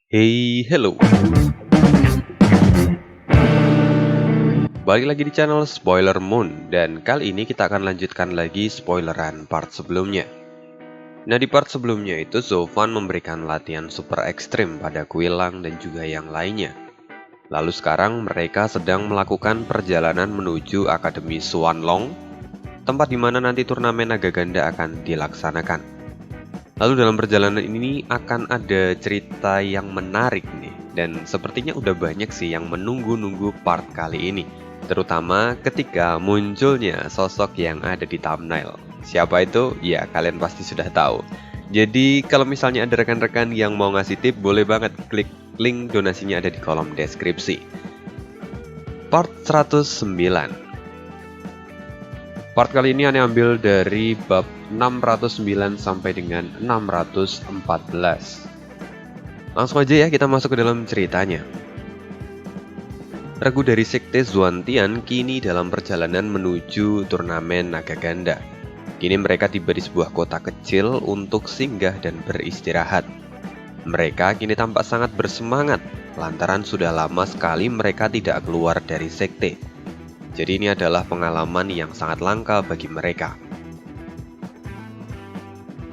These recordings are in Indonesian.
Hey, hello. Balik lagi di channel Spoiler Moon, dan kali ini kita akan lanjutkan lagi spoileran part sebelumnya. Nah, di part sebelumnya itu Zovan memberikan latihan super ekstrim pada Quillang dan juga yang lainnya. Lalu sekarang mereka sedang melakukan perjalanan menuju Akademi Xuanlong, tempat di mana nanti turnamen naga ganda akan dilaksanakan. Lalu dalam perjalanan ini akan ada cerita yang menarik nih, dan sepertinya udah banyak sih yang menunggu-nunggu part kali ini. Terutama ketika munculnya sosok yang ada di thumbnail. Siapa itu? Ya, kalian pasti sudah tahu. Jadi kalau misalnya ada rekan-rekan yang mau ngasih tip, boleh banget klik link donasinya ada di kolom deskripsi. Part 109. Part kali ini Ane ambil dari bab 609 sampai dengan 614. Langsung aja ya kita masuk ke dalam ceritanya. Regu dari Sekte Xuantian kini dalam perjalanan menuju turnamen naga ganda. Kini mereka tiba di sebuah kota kecil untuk singgah dan beristirahat. Mereka kini tampak sangat bersemangat, lantaran sudah lama sekali mereka tidak keluar dari sekte. Jadi ini adalah pengalaman yang sangat langka bagi mereka.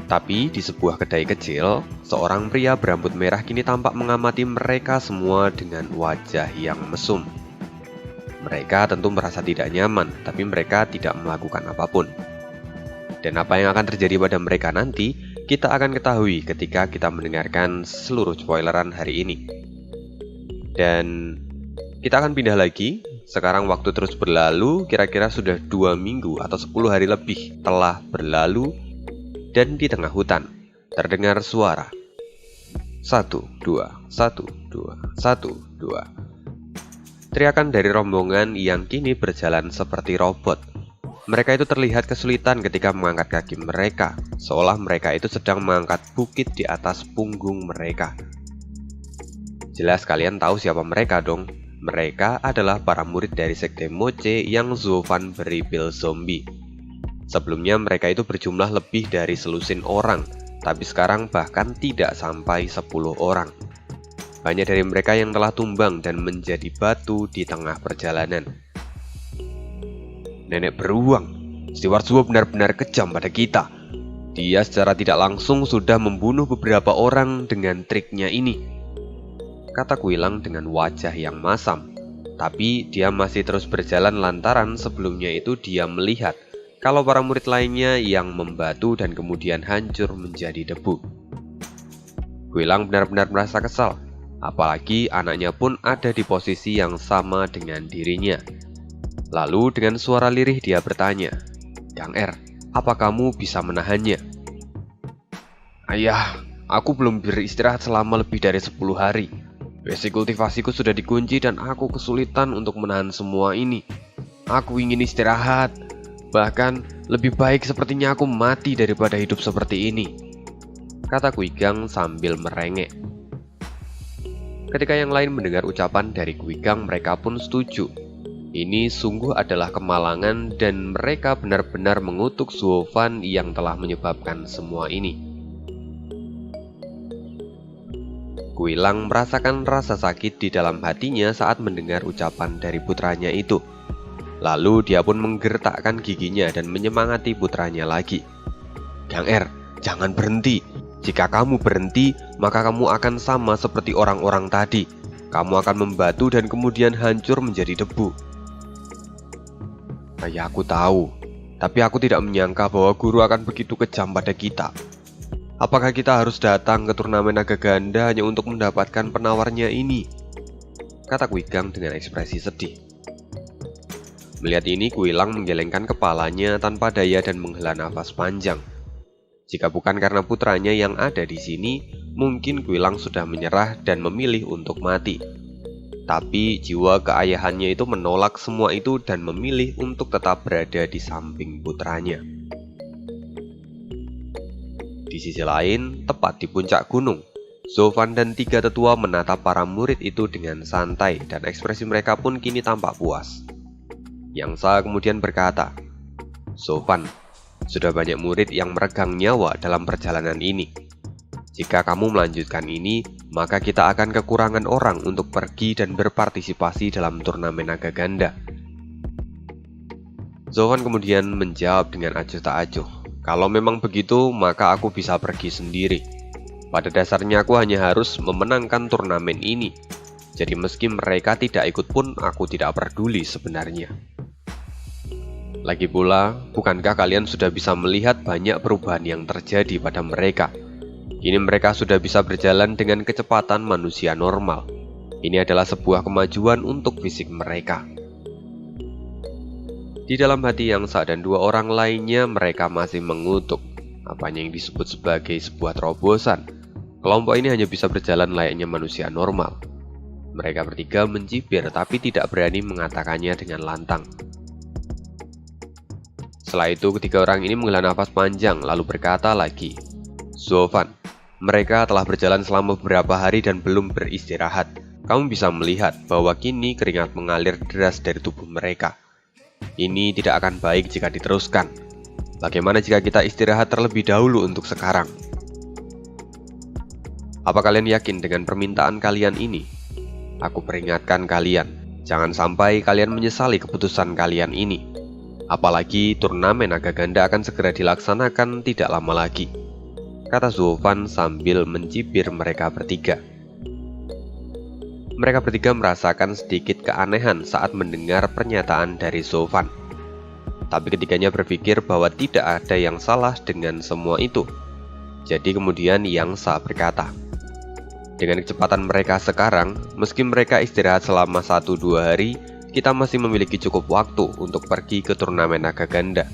Tapi di sebuah kedai kecil, seorang pria berambut merah kini tampak mengamati mereka semua dengan wajah yang mesum. Mereka tentu merasa tidak nyaman, tapi mereka tidak melakukan apapun. Dan apa yang akan terjadi pada mereka nanti, kita akan ketahui ketika kita mendengarkan seluruh spoileran hari ini. Dan kita akan pindah lagi. Sekarang waktu terus berlalu, kira-kira sudah 2 minggu atau 10 hari lebih telah berlalu. Dan di tengah hutan, terdengar suara. 1, 2, 1, 2, 1, 2. Teriakan dari rombongan yang kini berjalan seperti robot. Mereka itu terlihat kesulitan ketika mengangkat kaki mereka, seolah mereka itu sedang mengangkat bukit di atas punggung mereka. Jelas kalian tahu siapa mereka dong. Mereka adalah para murid dari Sekte Moche yang Zovan beri pil zombie. Sebelumnya mereka itu berjumlah lebih dari selusin orang, tapi sekarang bahkan tidak sampai 10 orang. Banyak dari mereka yang telah tumbang dan menjadi batu di tengah perjalanan. Nenek beruang, Steward Zhuo benar-benar kejam pada kita. Dia secara tidak langsung sudah membunuh beberapa orang dengan triknya ini, kata Quillang dengan wajah yang masam. Tapi dia masih terus berjalan lantaran sebelumnya itu dia melihat kalau para murid lainnya yang membatu dan kemudian hancur menjadi debu. Quillang benar-benar merasa kesal, apalagi anaknya pun ada di posisi yang sama dengan dirinya. Lalu dengan suara lirih dia bertanya, "Yang R, apa kamu bisa menahannya?" "Ayah, aku belum beristirahat selama lebih dari 10 hari. Besi kultivasiku sudah dikunci dan aku kesulitan untuk menahan semua ini. Aku ingin istirahat. Bahkan lebih baik sepertinya aku mati daripada hidup seperti ini," kata Quillang sambil merengek. Ketika yang lain mendengar ucapan dari Quillang, mereka pun setuju. Ini sungguh adalah kemalangan dan mereka benar-benar mengutuk Zovan yang telah menyebabkan semua ini. Quillang merasakan rasa sakit di dalam hatinya saat mendengar ucapan dari putranya itu. Lalu dia pun menggertakkan giginya dan menyemangati putranya lagi. "Yang R, jangan berhenti. Jika kamu berhenti, maka kamu akan sama seperti orang-orang tadi. Kamu akan membatu dan kemudian hancur menjadi debu." "Ayah, aku tahu. Tapi aku tidak menyangka bahwa guru akan begitu kejam pada kita. Apakah kita harus datang ke turnamen naga ganda hanya untuk mendapatkan penawarnya ini?" kata Quillang dengan ekspresi sedih. Melihat ini, Quillang menggelengkan kepalanya tanpa daya dan menghela nafas panjang. Jika bukan karena putranya yang ada di sini, mungkin Quillang sudah menyerah dan memilih untuk mati. Tapi jiwa keayahannya itu menolak semua itu dan memilih untuk tetap berada di samping putranya. Di sisi lain, tepat di puncak gunung, Zovan dan 3 tetua menatap para murid itu dengan santai dan ekspresi mereka pun kini tampak puas. Yang Sa kemudian berkata, "Zovan, sudah banyak murid yang meregang nyawa dalam perjalanan ini. Jika kamu melanjutkan ini, maka kita akan kekurangan orang untuk pergi dan berpartisipasi dalam turnamen naga ganda. Zovan kemudian menjawab dengan acuh tak acuh, kalau memang begitu, maka aku bisa pergi sendiri. Pada dasarnya aku hanya harus memenangkan turnamen ini. Jadi meski mereka tidak ikut pun, aku tidak peduli sebenarnya. Lagi pula, bukankah kalian sudah bisa melihat banyak perubahan yang terjadi pada mereka? Kini mereka sudah bisa berjalan dengan kecepatan manusia normal. Ini adalah sebuah kemajuan untuk fisik mereka. Di dalam hati Yangsa dan dua orang lainnya, mereka masih mengutuk apanya yang disebut sebagai sebuah terobosan. Kelompok ini hanya bisa berjalan layaknya manusia normal. Mereka bertiga mencibir tapi tidak berani mengatakannya dengan lantang. Setelah itu, ketiga orang ini menghela nafas panjang lalu berkata lagi, Zovan, mereka telah berjalan selama beberapa hari dan belum beristirahat. Kamu bisa melihat bahwa kini keringat mengalir deras dari tubuh mereka. Ini tidak akan baik jika diteruskan. Bagaimana jika kita istirahat terlebih dahulu untuk sekarang? Apa kalian yakin dengan permintaan kalian ini? Aku peringatkan kalian, jangan sampai kalian menyesali keputusan kalian ini. Apalagi turnamen naga ganda akan segera dilaksanakan tidak lama lagi, kata Zovan sambil mencibir mereka bertiga. Mereka bertiga merasakan sedikit keanehan saat mendengar pernyataan dari Zovan. Tapi ketiganya berpikir bahwa tidak ada yang salah dengan semua itu. Jadi kemudian Yangsa berkata, dengan kecepatan mereka sekarang, meski mereka istirahat selama 1-2 hari, kita masih memiliki cukup waktu untuk pergi ke turnamen naga ganda.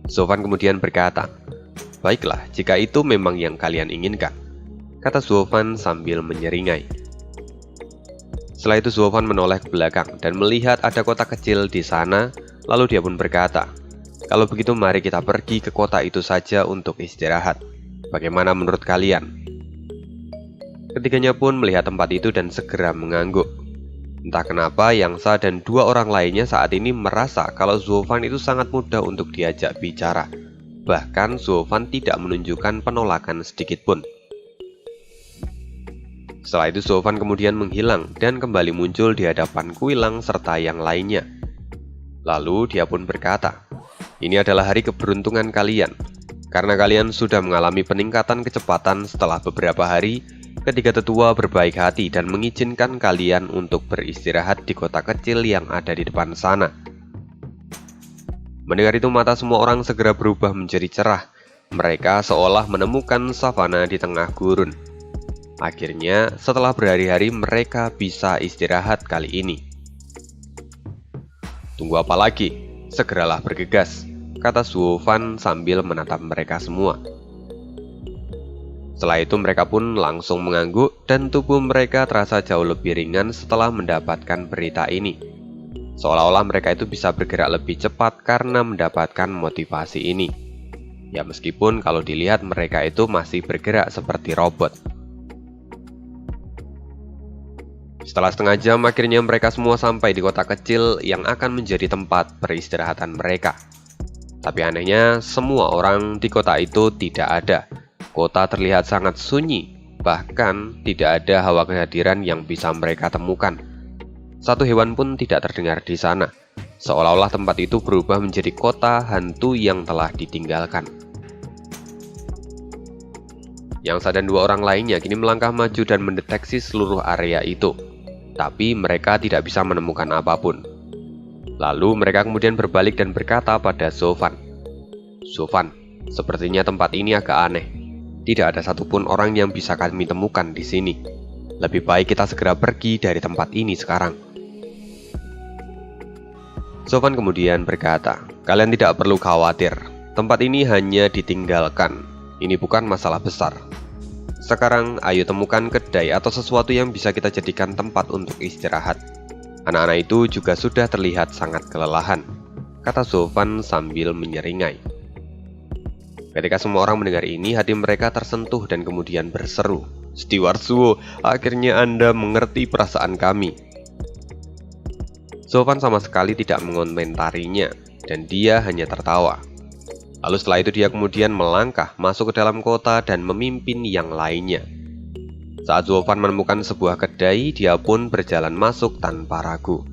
Zovan kemudian berkata, baiklah jika itu memang yang kalian inginkan, kata Zovan sambil menyeringai. Setelah itu Zovan menoleh ke belakang dan melihat ada kota kecil di sana, lalu dia pun berkata, kalau begitu mari kita pergi ke kota itu saja untuk istirahat. Bagaimana menurut kalian? Ketiganya pun melihat tempat itu dan segera mengangguk. Entah kenapa Yangsa dan dua orang lainnya saat ini merasa kalau Zovan itu sangat mudah untuk diajak bicara. Bahkan Zovan tidak menunjukkan penolakan sedikitpun. Setelah itu Zovan kemudian menghilang dan kembali muncul di hadapan Kuilang serta yang lainnya. Lalu dia pun berkata, ini adalah hari keberuntungan kalian. Karena kalian sudah mengalami peningkatan kecepatan setelah beberapa hari, ketiga tetua berbaik hati dan mengizinkan kalian untuk beristirahat di kota kecil yang ada di depan sana. Mendengar itu mata semua orang segera berubah menjadi cerah. Mereka seolah menemukan savana di tengah gurun. Akhirnya, setelah berhari-hari mereka bisa istirahat kali ini. Tunggu apa lagi? Segeralah bergegas, kata Zovan sambil menatap mereka semua. Setelah itu mereka pun langsung mengangguk dan tubuh mereka terasa jauh lebih ringan setelah mendapatkan berita ini. Seolah-olah mereka itu bisa bergerak lebih cepat karena mendapatkan motivasi ini. Ya meskipun kalau dilihat mereka itu masih bergerak seperti robot. Setelah setengah jam, akhirnya mereka semua sampai di kota kecil yang akan menjadi tempat peristirahatan mereka. Tapi anehnya, semua orang di kota itu tidak ada. Kota terlihat sangat sunyi, bahkan tidak ada hawa kehadiran yang bisa mereka temukan. Satu hewan pun tidak terdengar di sana, seolah-olah tempat itu berubah menjadi kota hantu yang telah ditinggalkan. Yangsa dan dua orang lainnya kini melangkah maju dan mendeteksi seluruh area itu. Tapi mereka tidak bisa menemukan apapun. Lalu mereka kemudian berbalik dan berkata pada Zovan, Zovan, sepertinya tempat ini agak aneh. Tidak ada satupun orang yang bisa kami temukan di sini. Lebih baik kita segera pergi dari tempat ini sekarang. Zovan kemudian berkata, kalian tidak perlu khawatir. Tempat ini hanya ditinggalkan. Ini bukan masalah besar. Sekarang ayo temukan kedai atau sesuatu yang bisa kita jadikan tempat untuk istirahat. Anak-anak itu juga sudah terlihat sangat kelelahan, kata Zovan sambil menyeringai. Ketika semua orang mendengar ini, hati mereka tersentuh dan kemudian berseru, Steward Suo, akhirnya Anda mengerti perasaan kami. Zovan sama sekali tidak mengomentarinya, dan dia hanya tertawa. Lalu setelah itu dia kemudian melangkah masuk ke dalam kota dan memimpin yang lainnya. Saat Zoltan menemukan sebuah kedai, dia pun berjalan masuk tanpa ragu.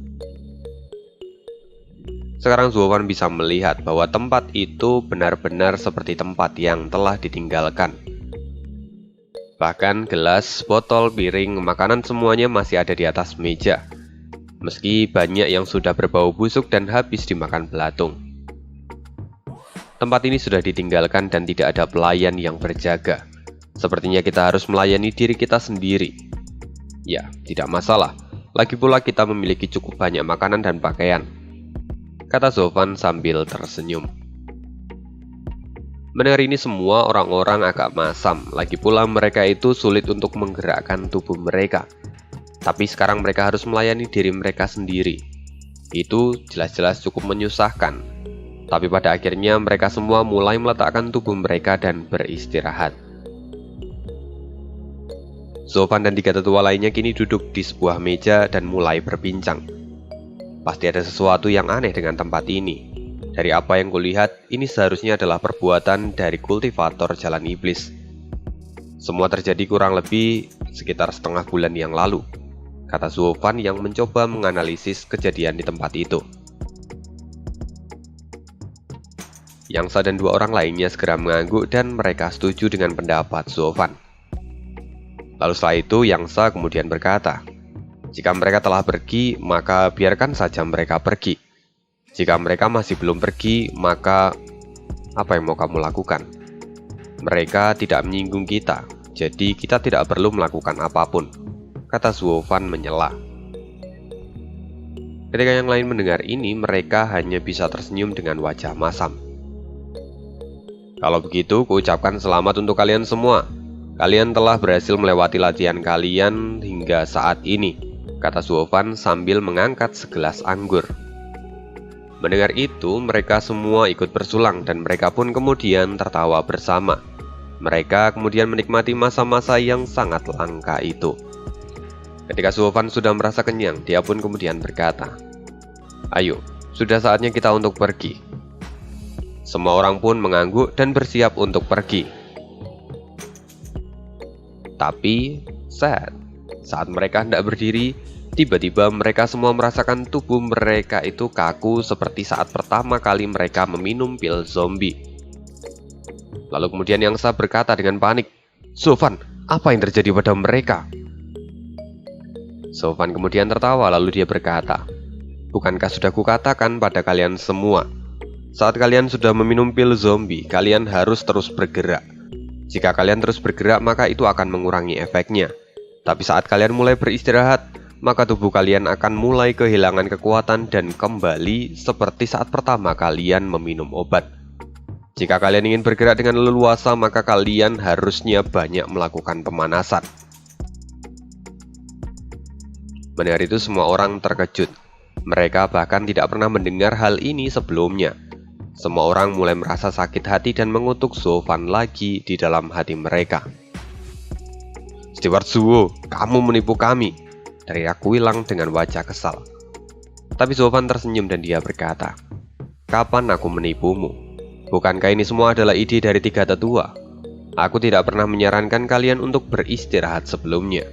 Sekarang Zoltan bisa melihat bahwa tempat itu benar-benar seperti tempat yang telah ditinggalkan. Bahkan gelas, botol, piring, makanan semuanya masih ada di atas meja. Meski banyak yang sudah berbau busuk dan habis dimakan belatung. Tempat ini sudah ditinggalkan dan tidak ada pelayan yang berjaga. Sepertinya kita harus melayani diri kita sendiri. Ya, tidak masalah. Lagi pula kita memiliki cukup banyak makanan dan pakaian, kata Zoltan sambil tersenyum. Mendengar ini semua orang-orang agak masam. Lagi pula mereka itu sulit untuk menggerakkan tubuh mereka. Tapi sekarang mereka harus melayani diri mereka sendiri. Itu jelas-jelas cukup menyusahkan. Tapi pada akhirnya mereka semua mulai meletakkan tubuh mereka dan beristirahat. Zoltan dan 3 tetua lainnya kini duduk di sebuah meja dan mulai berbincang. Pasti ada sesuatu yang aneh dengan tempat ini. Dari apa yang kulihat, ini seharusnya adalah perbuatan dari kultivator jalan iblis. Semua terjadi kurang lebih sekitar setengah bulan yang lalu, kata Zoltan yang mencoba menganalisis kejadian di tempat itu. Yangsa dan 2 orang lainnya segera mengangguk dan mereka setuju dengan pendapat Zoltan. Lalu setelah itu Yangsa kemudian berkata, jika mereka telah pergi, maka biarkan saja mereka pergi. Jika mereka masih belum pergi, maka apa yang mau kamu lakukan? Mereka tidak menyinggung kita, jadi kita tidak perlu melakukan apapun, kata Zoltan menyela. Ketika yang lain mendengar ini, mereka hanya bisa tersenyum dengan wajah masam. Kalau begitu, kuucapkan selamat untuk kalian semua. Kalian telah berhasil melewati latihan kalian hingga saat ini, kata Zoltan sambil mengangkat segelas anggur. Mendengar itu, mereka semua ikut bersulang dan mereka pun kemudian tertawa bersama. Mereka kemudian menikmati masa-masa yang sangat langka itu. Ketika Zoltan sudah merasa kenyang, dia pun kemudian berkata, ayo, sudah saatnya kita untuk pergi. Semua orang pun mengangguk dan bersiap untuk pergi. Tapi, saat mereka hendak berdiri, tiba-tiba mereka semua merasakan tubuh mereka itu kaku seperti saat pertama kali mereka meminum pil zombie. Lalu kemudian Yangsa berkata dengan panik, Zoltan, apa yang terjadi pada mereka? Zoltan kemudian tertawa lalu dia berkata, bukankah sudah kukatakan pada kalian semua, saat kalian sudah meminum pil zombie, kalian harus terus bergerak. Jika kalian terus bergerak, maka itu akan mengurangi efeknya. Tapi saat kalian mulai beristirahat, maka tubuh kalian akan mulai kehilangan kekuatan dan kembali seperti saat pertama kalian meminum obat. Jika kalian ingin bergerak dengan leluasa, maka kalian harusnya banyak melakukan pemanasan. Mendengar itu semua orang terkejut. Mereka bahkan tidak pernah mendengar hal ini sebelumnya. Semua orang mulai merasa sakit hati dan mengutuk Zoltan lagi di dalam hati mereka. Steward Zuo, kamu menipu kami, teriak Wilang dengan wajah kesal. Tapi Zoltan tersenyum dan dia berkata, kapan aku menipumu? Bukankah ini semua adalah ide dari 3 tetua? Aku tidak pernah menyarankan kalian untuk beristirahat sebelumnya.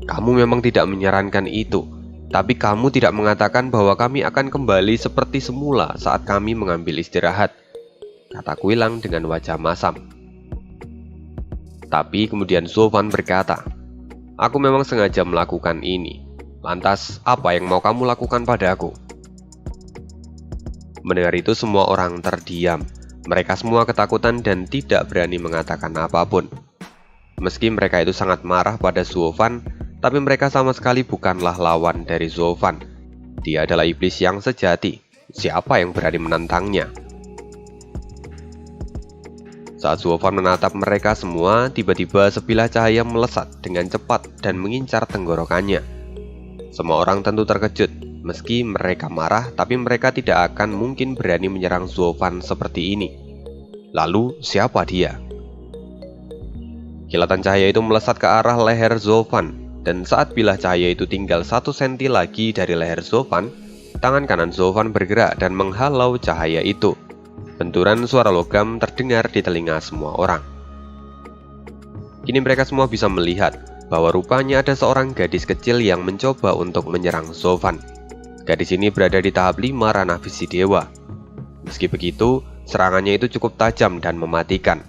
Kamu memang tidak menyarankan itu, tapi kamu tidak mengatakan bahwa kami akan kembali seperti semula saat kami mengambil istirahat, kata Wilang dengan wajah masam. Tapi kemudian Zoltan berkata, aku memang sengaja melakukan ini. Lantas, apa yang mau kamu lakukan padaku? Mendengar itu semua orang terdiam. Mereka semua ketakutan dan tidak berani mengatakan apapun. Meski mereka itu sangat marah pada Zoltan, tapi mereka sama sekali bukanlah lawan dari Zoltan. Dia adalah iblis yang sejati. Siapa yang berani menantangnya? Saat Zoltan menatap mereka semua, tiba-tiba sebilah cahaya melesat dengan cepat dan mengincar tenggorokannya. Semua orang tentu terkejut. Meski mereka marah, tapi mereka tidak akan mungkin berani menyerang Zoltan seperti ini. Lalu, siapa dia? Kilatan cahaya itu melesat ke arah leher Zoltan, dan saat bilah cahaya itu tinggal 1 senti lagi dari leher Zoltan, tangan kanan Zoltan bergerak dan menghalau cahaya itu. Benturan suara logam terdengar di telinga semua orang. Kini mereka semua bisa melihat bahwa rupanya ada seorang gadis kecil yang mencoba untuk menyerang Zovan. Gadis ini berada di tahap 5 ranah visi dewa. Meski begitu, serangannya itu cukup tajam dan mematikan.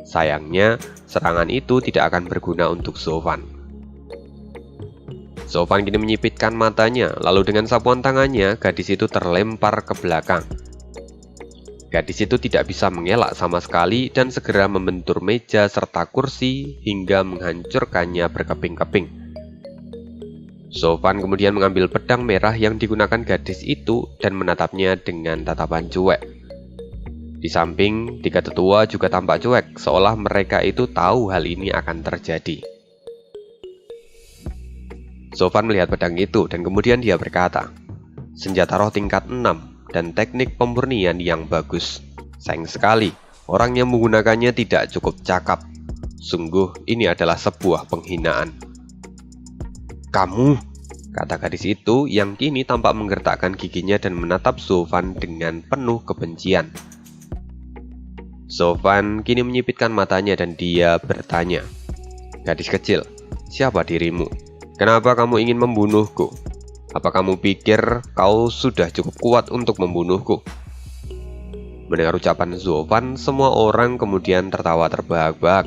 Sayangnya, serangan itu tidak akan berguna untuk Zovan. Zovan kini menyipitkan matanya, lalu dengan sapuan tangannya, gadis itu terlempar ke belakang. Gadis itu tidak bisa mengelak sama sekali dan segera membentur meja serta kursi hingga menghancurkannya berkeping-keping. Zovan kemudian mengambil pedang merah yang digunakan gadis itu dan menatapnya dengan tatapan cuek. Di samping, 3 tetua juga tampak cuek, seolah mereka itu tahu hal ini akan terjadi. Zovan melihat pedang itu dan kemudian dia berkata, "Senjata roh tingkat 6 dan teknik pemurnian yang bagus. Sayang sekali, orang yang menggunakannya tidak cukup cakap. Sungguh, ini adalah sebuah penghinaan." "Kamu," kata gadis itu yang kini tampak menggertakkan giginya dan menatap Zovan dengan penuh kebencian. Zovan kini menyipitkan matanya dan dia bertanya, "Gadis kecil, siapa dirimu? Kenapa kamu ingin membunuhku? Apa kamu pikir kau sudah cukup kuat untuk membunuhku?" Mendengar ucapan Zovan, semua orang kemudian tertawa terbahak-bahak.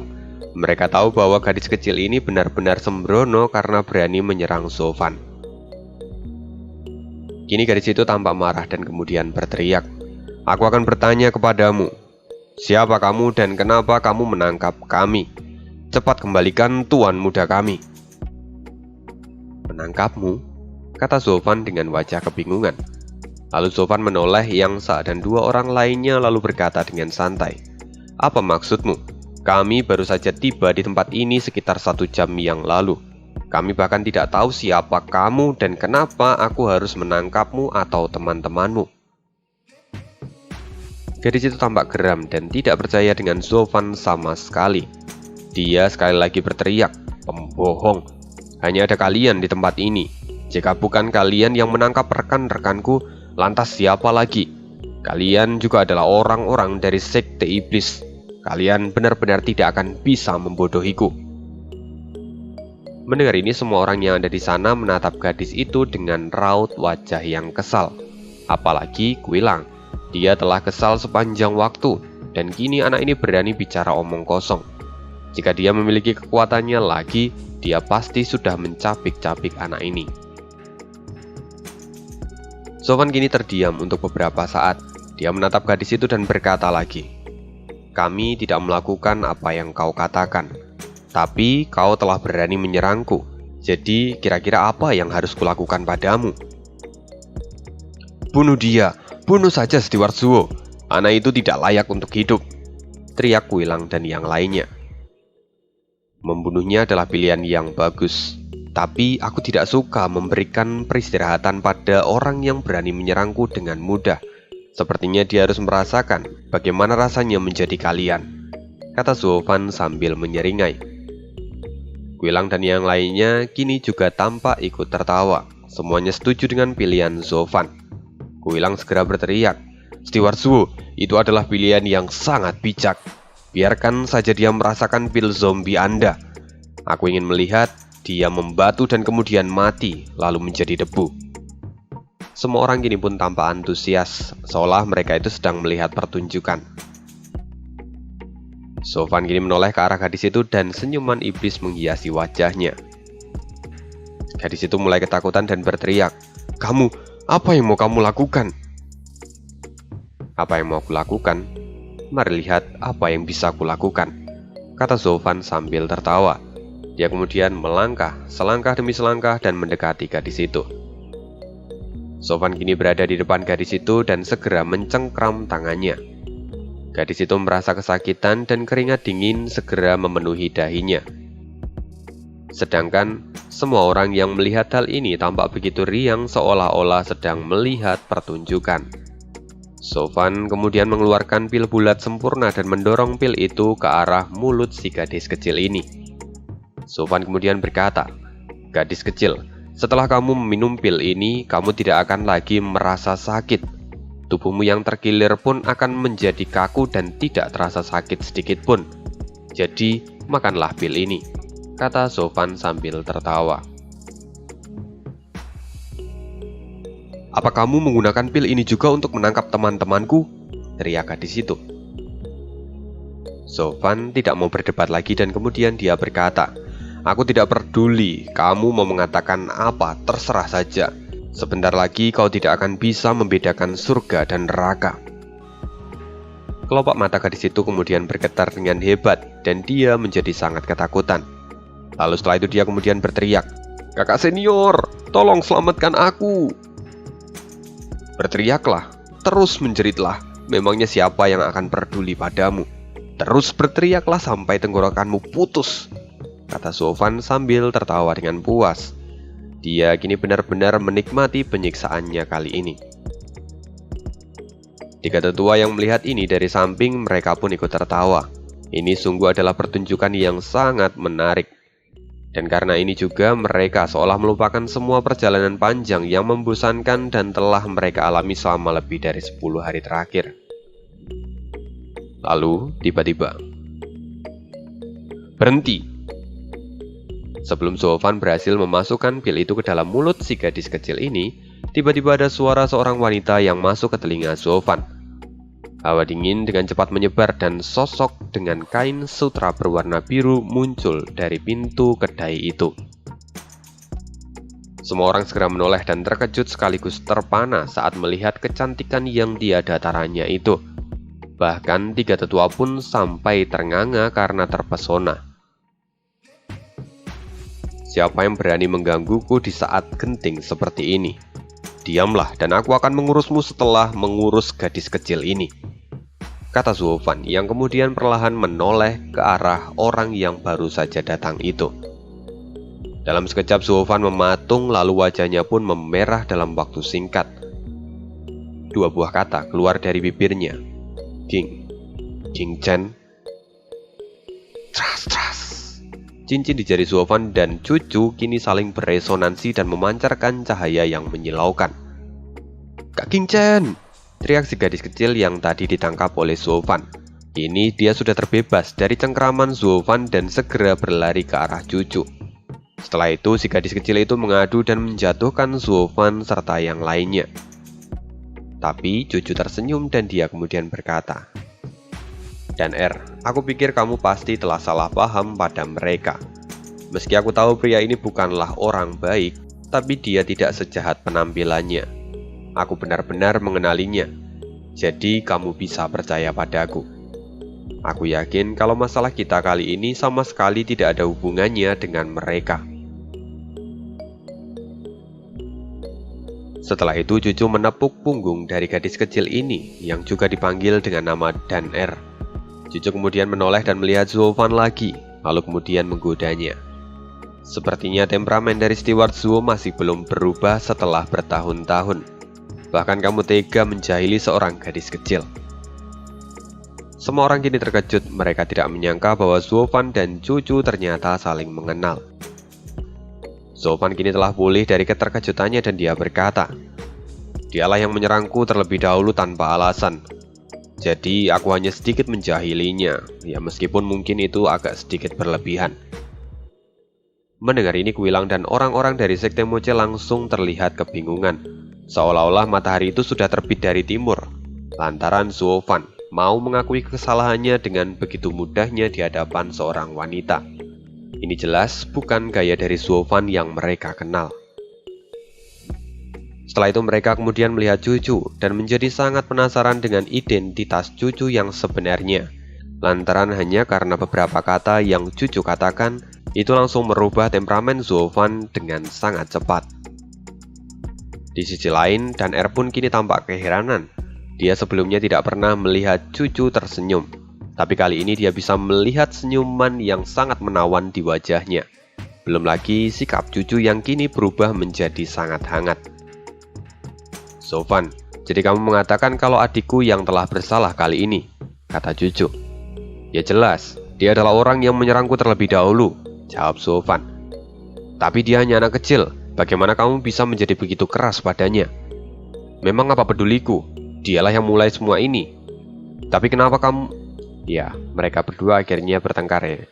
Mereka tahu bahwa gadis kecil ini benar-benar sembrono karena berani menyerang Zovan. Kini gadis itu tampak marah dan kemudian berteriak, "Aku akan bertanya kepadamu, siapa kamu dan kenapa kamu menangkap kami? Cepat kembalikan tuan muda kami." "Menangkapmu?" kata Zovan dengan wajah kebingungan. Lalu Zovan menoleh Yangsa dan 2 orang lainnya lalu berkata dengan santai, "Apa maksudmu? Kami baru saja tiba di tempat ini sekitar 1 jam yang lalu. Kami bahkan tidak tahu siapa kamu dan kenapa aku harus menangkapmu atau teman-temanmu." Gadis itu tampak geram dan tidak percaya dengan Zovan sama sekali. Dia sekali lagi berteriak, "Pembohong! Hanya ada kalian di tempat ini. Jika bukan kalian yang menangkap rekan-rekanku, lantas siapa lagi? Kalian juga adalah orang-orang dari sekte iblis. Kalian benar-benar tidak akan bisa membodohiku." Mendengar ini, semua orang yang ada di sana menatap gadis itu dengan raut wajah yang kesal. Apalagi Quilang. Dia telah kesal sepanjang waktu, dan kini anak ini berani bicara omong kosong. Jika dia memiliki kekuatannya lagi, dia pasti sudah mencapik-capik anak ini. Zovan kini terdiam untuk beberapa saat. Dia menatap gadis itu dan berkata lagi, "Kami tidak melakukan apa yang kau katakan, tapi kau telah berani menyerangku. Jadi kira-kira apa yang harus kulakukan padamu?" "Bunuh dia, bunuh saja Steward Zuo. Anak itu tidak layak untuk hidup," teriak Quilang dan yang lainnya. "Membunuhnya adalah pilihan yang bagus. Tapi aku tidak suka memberikan peristirahatan pada orang yang berani menyerangku dengan mudah. Sepertinya dia harus merasakan bagaimana rasanya menjadi kalian," kata Zovan sambil menyeringai. Quilang dan yang lainnya kini juga tampak ikut tertawa. Semuanya setuju dengan pilihan Zovan. Quilang segera berteriak, "Steward Zuo, itu adalah pilihan yang sangat bijak. Biarkan saja dia merasakan pil zombie Anda. Aku ingin melihat dia membatu dan kemudian mati, lalu menjadi debu." Semua orang kini pun tampak antusias, seolah mereka itu sedang melihat pertunjukan. Zovan kini menoleh ke arah gadis itu dan senyuman iblis menghiasi wajahnya. Gadis itu mulai ketakutan dan berteriak, "Kamu, apa yang mau kamu lakukan?" "Apa yang mau aku lakukan? Mari lihat apa yang bisa aku lakukan," kata Zovan sambil tertawa. Dia kemudian melangkah, selangkah demi selangkah dan mendekati gadis itu. Zovan kini berada di depan gadis itu dan segera mencengkram tangannya. Gadis itu merasa kesakitan dan keringat dingin segera memenuhi dahinya. Sedangkan semua orang yang melihat hal ini tampak begitu riang seolah-olah sedang melihat pertunjukan. Zovan kemudian mengeluarkan pil bulat sempurna dan mendorong pil itu ke arah mulut si gadis kecil ini. Zovan kemudian berkata, "Gadis kecil, setelah kamu meminum pil ini, kamu tidak akan lagi merasa sakit. Tubuhmu yang terkilir pun akan menjadi kaku dan tidak terasa sakit sedikit pun. Jadi, makanlah pil ini, kata Zovan sambil tertawa. Apa kamu menggunakan pil ini juga untuk menangkap teman-temanku? Teriak gadis itu. Zovan tidak mau berdebat lagi dan kemudian dia berkata, aku tidak peduli, kamu mau mengatakan apa, terserah saja. Sebentar lagi kau tidak akan bisa membedakan surga dan neraka. Kelopak mata gadis itu kemudian bergetar dengan hebat dan dia menjadi sangat ketakutan. Lalu setelah itu dia kemudian berteriak, kakak senior, tolong selamatkan aku. Berteriaklah, terus menjeritlah, memangnya siapa yang akan peduli padamu? Terus berteriaklah sampai tenggorokanmu putus, kata Zovan sambil tertawa dengan puas. Dia kini benar-benar menikmati penyiksaannya kali ini. Tiga tetua yang melihat ini dari samping, mereka pun ikut tertawa. Ini sungguh adalah pertunjukan yang sangat menarik. Dan karena ini juga mereka seolah melupakan semua perjalanan panjang yang membosankan dan telah mereka alami selama lebih dari 10 hari terakhir. Lalu, tiba-tiba, berhenti. Sebelum Zovan berhasil memasukkan pil itu ke dalam mulut si gadis kecil ini, tiba-tiba ada suara seorang wanita yang masuk ke telinga Zovan. Hawa dingin dengan cepat menyebar dan sosok dengan kain sutra berwarna biru muncul dari pintu kedai itu. Semua orang segera menoleh dan terkejut sekaligus terpana saat melihat kecantikan yang tiada taranya itu. Bahkan tiga tetua pun sampai ternganga karena terpesona. Siapa yang berani menggangguku di saat genting seperti ini? Diamlah dan aku akan mengurusmu setelah mengurus gadis kecil ini, kata Zovan yang kemudian perlahan menoleh ke arah orang yang baru saja datang itu. Dalam sekejap Zovan mematung lalu wajahnya pun memerah dalam waktu singkat. Dua buah kata keluar dari bibirnya. King Chen. Tras. Cincin di jari Zovan dan cucu kini saling beresonansi dan memancarkan cahaya yang menyilaukan. Kak King Chen! Teriak si gadis kecil yang tadi ditangkap oleh Zovan. Kini dia sudah terbebas dari cengkraman Zovan dan segera berlari ke arah cucu. Setelah itu si gadis kecil itu mengadu dan menjatuhkan Zovan serta yang lainnya. Tapi cucu tersenyum dan dia kemudian berkata, Dan aku pikir kamu pasti telah salah paham pada mereka. Meski aku tahu pria ini bukanlah orang baik, tapi dia tidak sejahat penampilannya. Aku benar-benar mengenalinya, jadi kamu bisa percaya padaku. Aku yakin kalau masalah kita kali ini sama sekali tidak ada hubungannya dengan mereka. Setelah itu cucu menepuk punggung dari gadis kecil ini yang juga dipanggil dengan nama Dan Cucu kemudian menoleh dan melihat Zovan lagi, lalu kemudian menggodanya. Sepertinya temperamen dari Steward Zuo masih belum berubah setelah bertahun-tahun. Bahkan kamu tega menjahili seorang gadis kecil. Semua orang kini terkejut, mereka tidak menyangka bahwa Zovan dan cucu ternyata saling mengenal. Zovan kini telah pulih dari keterkejutannya dan dia berkata, Dialah yang menyerangku terlebih dahulu tanpa alasan. Jadi aku hanya sedikit menjahilinya, ya meskipun mungkin itu agak sedikit berlebihan. Mendengar ini Kuilang dan orang-orang dari Sekte Moche langsung terlihat kebingungan, seolah-olah matahari itu sudah terbit dari timur, lantaran Zovan mau mengakui kesalahannya dengan begitu mudahnya di hadapan seorang wanita. Ini jelas bukan gaya dari Zovan yang mereka kenal. Setelah itu mereka kemudian melihat cucu dan menjadi sangat penasaran dengan identitas cucu yang sebenarnya. Lantaran hanya karena beberapa kata yang cucu katakan, itu langsung merubah temperamen Zovan dengan sangat cepat. Di sisi lain, Dan pun kini tampak keheranan. Dia sebelumnya tidak pernah melihat cucu tersenyum, tapi kali ini dia bisa melihat senyuman yang sangat menawan di wajahnya. Belum lagi sikap cucu yang kini berubah menjadi sangat hangat. Zovan, jadi kamu mengatakan kalau adikku yang telah bersalah kali ini, kata cucu. Ya jelas, dia adalah orang yang menyerangku terlebih dahulu, jawab Zovan. Tapi dia hanya anak kecil, bagaimana kamu bisa menjadi begitu keras padanya? Memang apa peduliku? Dialah yang mulai semua ini. Tapi kenapa kamu... Ya, mereka berdua akhirnya bertengkar ya.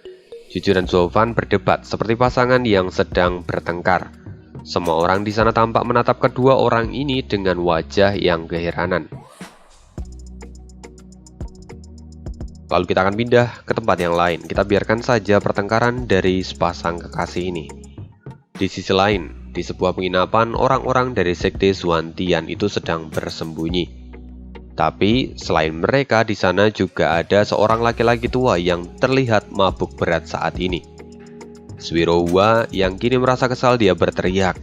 Juju dan Sofan berdebat seperti pasangan yang sedang bertengkar. Semua orang di sana tampak menatap kedua orang ini dengan wajah yang keheranan. Lalu kita akan pindah ke tempat yang lain. Kita biarkan saja pertengkaran dari sepasang kekasih ini. Di sisi lain, di sebuah penginapan, orang-orang dari sekte Zuantian itu sedang bersembunyi. Tapi selain mereka, di sana juga ada seorang laki-laki tua yang terlihat mabuk berat saat ini. Suirohua yang kini merasa kesal, dia berteriak,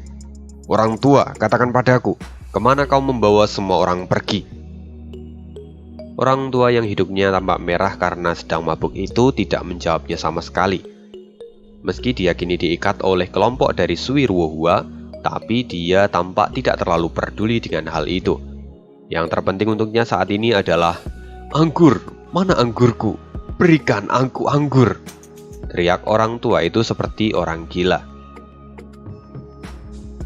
"Orang tua, katakan padaku, kemana kau membawa semua orang pergi?" Orang tua yang hidungnya tampak merah karena sedang mabuk itu tidak menjawabnya sama sekali. Meski dia kini diikat oleh kelompok dari Suirohua, tapi dia tampak tidak terlalu peduli dengan hal itu. Yang terpenting untuknya saat ini adalah, "Anggur, mana anggurku? Berikan aku anggur!" Teriak orang tua itu seperti orang gila.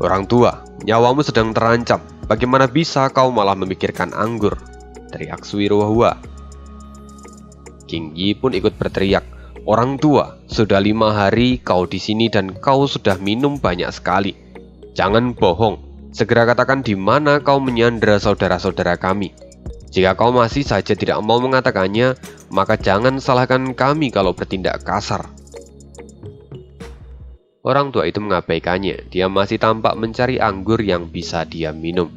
"Orang tua, nyawamu sedang terancam. Bagaimana bisa kau malah memikirkan anggur?" teriak Suirohua. King Yi pun ikut berteriak, "Orang tua, sudah 5 hari kau di sini dan kau sudah minum banyak sekali. Jangan bohong. Segera katakan di mana kau menyandra saudara-saudara kami. Jika kau masih saja tidak mau mengatakannya, maka jangan salahkan kami kalau bertindak kasar." Orang tua itu mengabaikannya. Dia masih tampak mencari anggur yang bisa dia minum.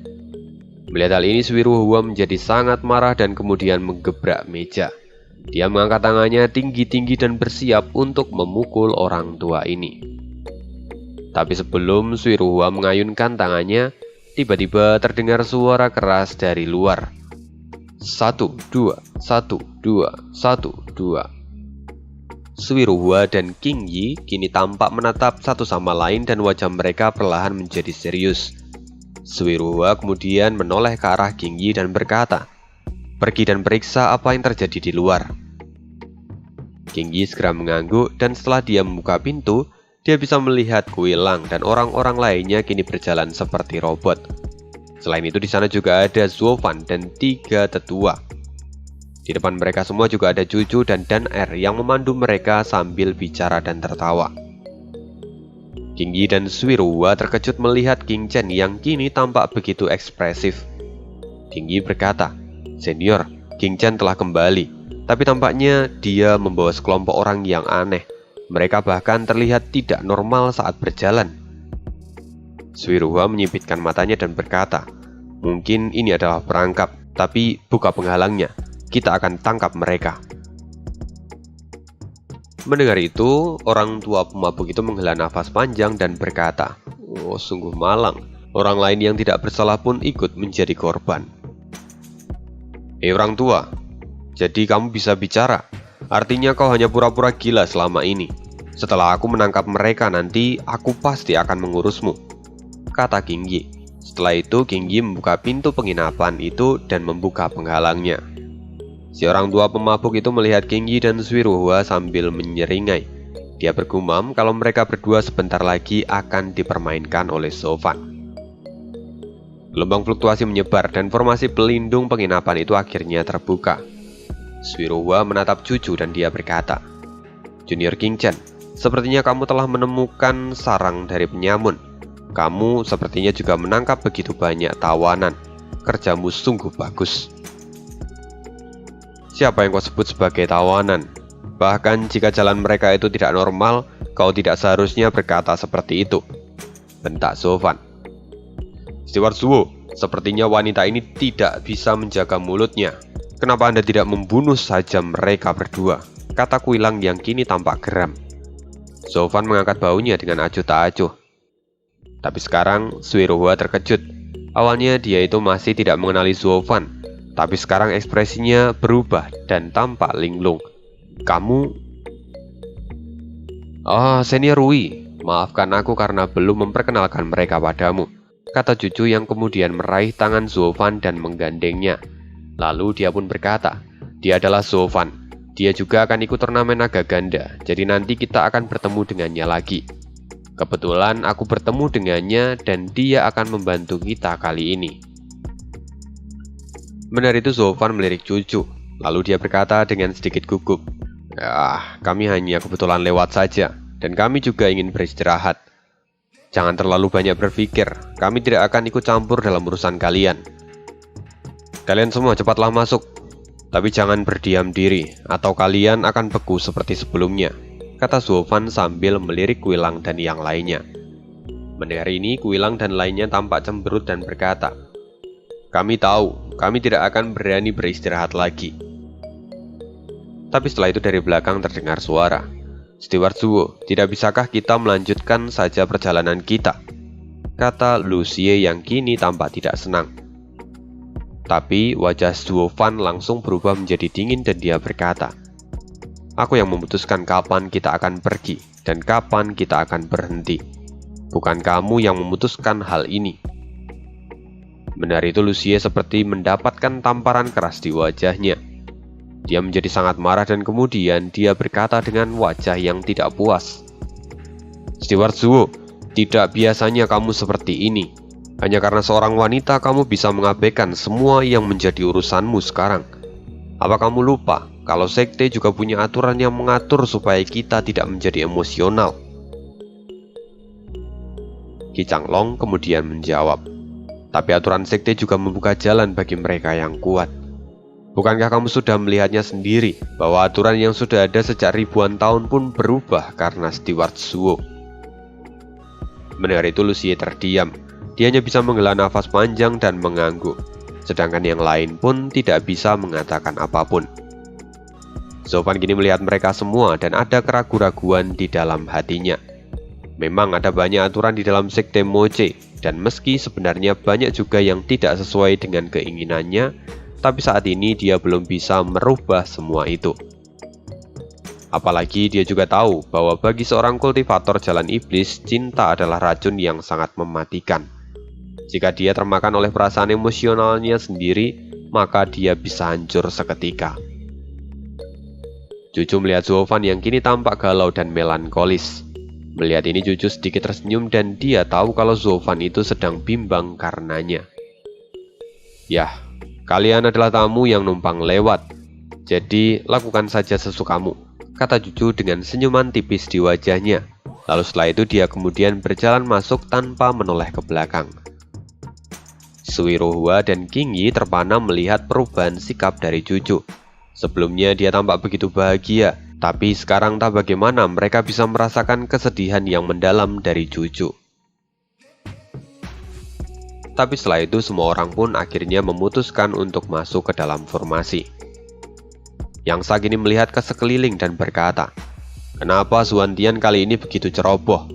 Melihat hal ini, Suirohua menjadi sangat marah dan kemudian menggebrak meja. Dia mengangkat tangannya tinggi-tinggi dan bersiap untuk memukul orang tua ini. Tapi sebelum Suirohua mengayunkan tangannya, tiba-tiba terdengar suara keras dari luar. 1, 2, 1, 2, 1, 2. Suirohua dan King Yi kini tampak menatap satu sama lain dan wajah mereka perlahan menjadi serius. Suirohua kemudian menoleh ke arah King Yi dan berkata, "Pergi dan periksa apa yang terjadi di luar." King Yi segera mengangguk dan setelah dia membuka pintu, dia bisa melihat Kuilang dan orang-orang lainnya kini berjalan seperti robot. Selain itu di sana juga ada Zuofan dan 3 tetua. Di depan mereka semua juga ada Juju dan Dan Er yang memandu mereka sambil bicara dan tertawa. King Yi dan Suirohua terkejut melihat King Chen yang kini tampak begitu ekspresif. King Yi berkata, "Senior, King Chen telah kembali, tapi tampaknya dia membawa sekelompok orang yang aneh. Mereka bahkan terlihat tidak normal saat berjalan." Suirohua menyipitkan matanya dan berkata, "Mungkin ini adalah perangkap, tapi buka penghalangnya. Kita akan tangkap mereka." Mendengar itu, orang tua pemabuk itu menghela nafas panjang dan berkata, "Oh, sungguh malang. Orang lain yang tidak bersalah pun ikut menjadi korban." Orang tua, jadi kamu bisa bicara? Artinya kau hanya pura-pura gila selama ini. Setelah aku menangkap mereka nanti, aku pasti akan mengurusmu," kata King Yi. Setelah itu, King Yi membuka pintu penginapan itu dan membuka penghalangnya. Si orang tua pemabuk itu melihat King Yi dan Suirohua sambil menyeringai. Dia bergumam kalau mereka berdua sebentar lagi akan dipermainkan oleh Sofan. Gelombang fluktuasi menyebar dan formasi pelindung penginapan itu akhirnya terbuka. Suirohua menatap Juju dan dia berkata, "Junior King Chen, sepertinya kamu telah menemukan sarang dari penyamun. Kamu sepertinya juga menangkap begitu banyak tawanan. Kerjamu sungguh bagus." "Siapa yang kau sebut sebagai tawanan? Bahkan jika jalan mereka itu tidak normal, kau tidak seharusnya berkata seperti itu," bentak Sofan. "Steward Zuo, sepertinya wanita ini tidak bisa menjaga mulutnya. Kenapa Anda tidak membunuh saja mereka berdua?" kata Kuilang yang kini tampak geram. Sofan mengangkat baunya dengan acuh tak acuh. Tapi sekarang Suirohua terkejut. Awalnya dia itu masih tidak mengenali Sofan, tapi sekarang ekspresinya berubah dan tampak linglung. "Kamu..." "Oh, Senior Rui, maafkan aku karena belum memperkenalkan mereka padamu," kata Juju yang kemudian meraih tangan Sofan dan menggandengnya. Lalu dia pun berkata, "Dia adalah Sofan. Dia juga akan ikut turnamen naga ganda, jadi nanti kita akan bertemu dengannya lagi. Kebetulan aku bertemu dengannya dan dia akan membantu kita kali ini." Mendengar itu Zofan melirik cucu, lalu dia berkata dengan sedikit gugup, "Ya, kami hanya kebetulan lewat saja, dan kami juga ingin beristirahat. Jangan terlalu banyak berpikir, kami tidak akan ikut campur dalam urusan kalian. Kalian semua cepatlah masuk, tapi jangan berdiam diri, atau kalian akan beku seperti sebelumnya," kata Zofan sambil melirik Kuilang dan yang lainnya. Mendengar ini, Kuilang dan lainnya tampak cemberut dan berkata, "Kami tahu, kami tidak akan berani beristirahat lagi." Tapi setelah itu dari belakang terdengar suara, "Steward Zuo, tidak bisakah kita melanjutkan saja perjalanan kita?" kata Lucie yang kini tampak tidak senang. Tapi wajah Zofan langsung berubah menjadi dingin dan dia berkata, "Aku yang memutuskan kapan kita akan pergi dan kapan kita akan berhenti. Bukan kamu yang memutuskan hal ini." Mendengar itu Lucie seperti mendapatkan tamparan keras di wajahnya. Dia menjadi sangat marah dan kemudian dia berkata dengan wajah yang tidak puas, "Steward Zuo, tidak biasanya kamu seperti ini. Hanya karena seorang wanita kamu bisa mengabaikan semua yang menjadi urusanmu sekarang. Apa kamu lupa kalau sekte juga punya aturan yang mengatur supaya kita tidak menjadi emosional?" Qi Changlong kemudian menjawab, "Tapi aturan sekte juga membuka jalan bagi mereka yang kuat. Bukankah kamu sudah melihatnya sendiri bahwa aturan yang sudah ada sejak ribuan tahun pun berubah karena Steward Zuo?" Mendengar itu Lucie terdiam. Dia hanya bisa menghela nafas panjang dan mengangguk, sedangkan yang lain pun tidak bisa mengatakan apapun. Zofan kini melihat mereka semua dan ada keraguan-raguan di dalam hatinya. Memang ada banyak aturan di dalam sekte Moche, dan meski sebenarnya banyak juga yang tidak sesuai dengan keinginannya, tapi saat ini dia belum bisa merubah semua itu. Apalagi dia juga tahu bahwa bagi seorang kultivator jalan iblis, cinta adalah racun yang sangat mematikan. Jika dia termakan oleh perasaan emosionalnya sendiri, maka dia bisa hancur seketika. Cucu melihat Zofan yang kini tampak galau dan melankolis. Melihat ini Cucu sedikit tersenyum dan dia tahu kalau Zofan itu sedang bimbang karenanya. "Yah, kalian adalah tamu yang numpang lewat, jadi lakukan saja sesukamu," kata Cucu dengan senyuman tipis di wajahnya. Lalu setelah itu dia kemudian berjalan masuk tanpa menoleh ke belakang. Sui Rohua dan King Yi terpana melihat perubahan sikap dari Cucu. Sebelumnya dia tampak begitu bahagia, tapi sekarang tak bagaimana mereka bisa merasakan kesedihan yang mendalam dari Cucu. Tapi setelah itu semua orang pun akhirnya memutuskan untuk masuk ke dalam formasi. Yang Sa kini melihat ke sekeliling dan berkata, "Kenapa Zuantian kali ini begitu ceroboh?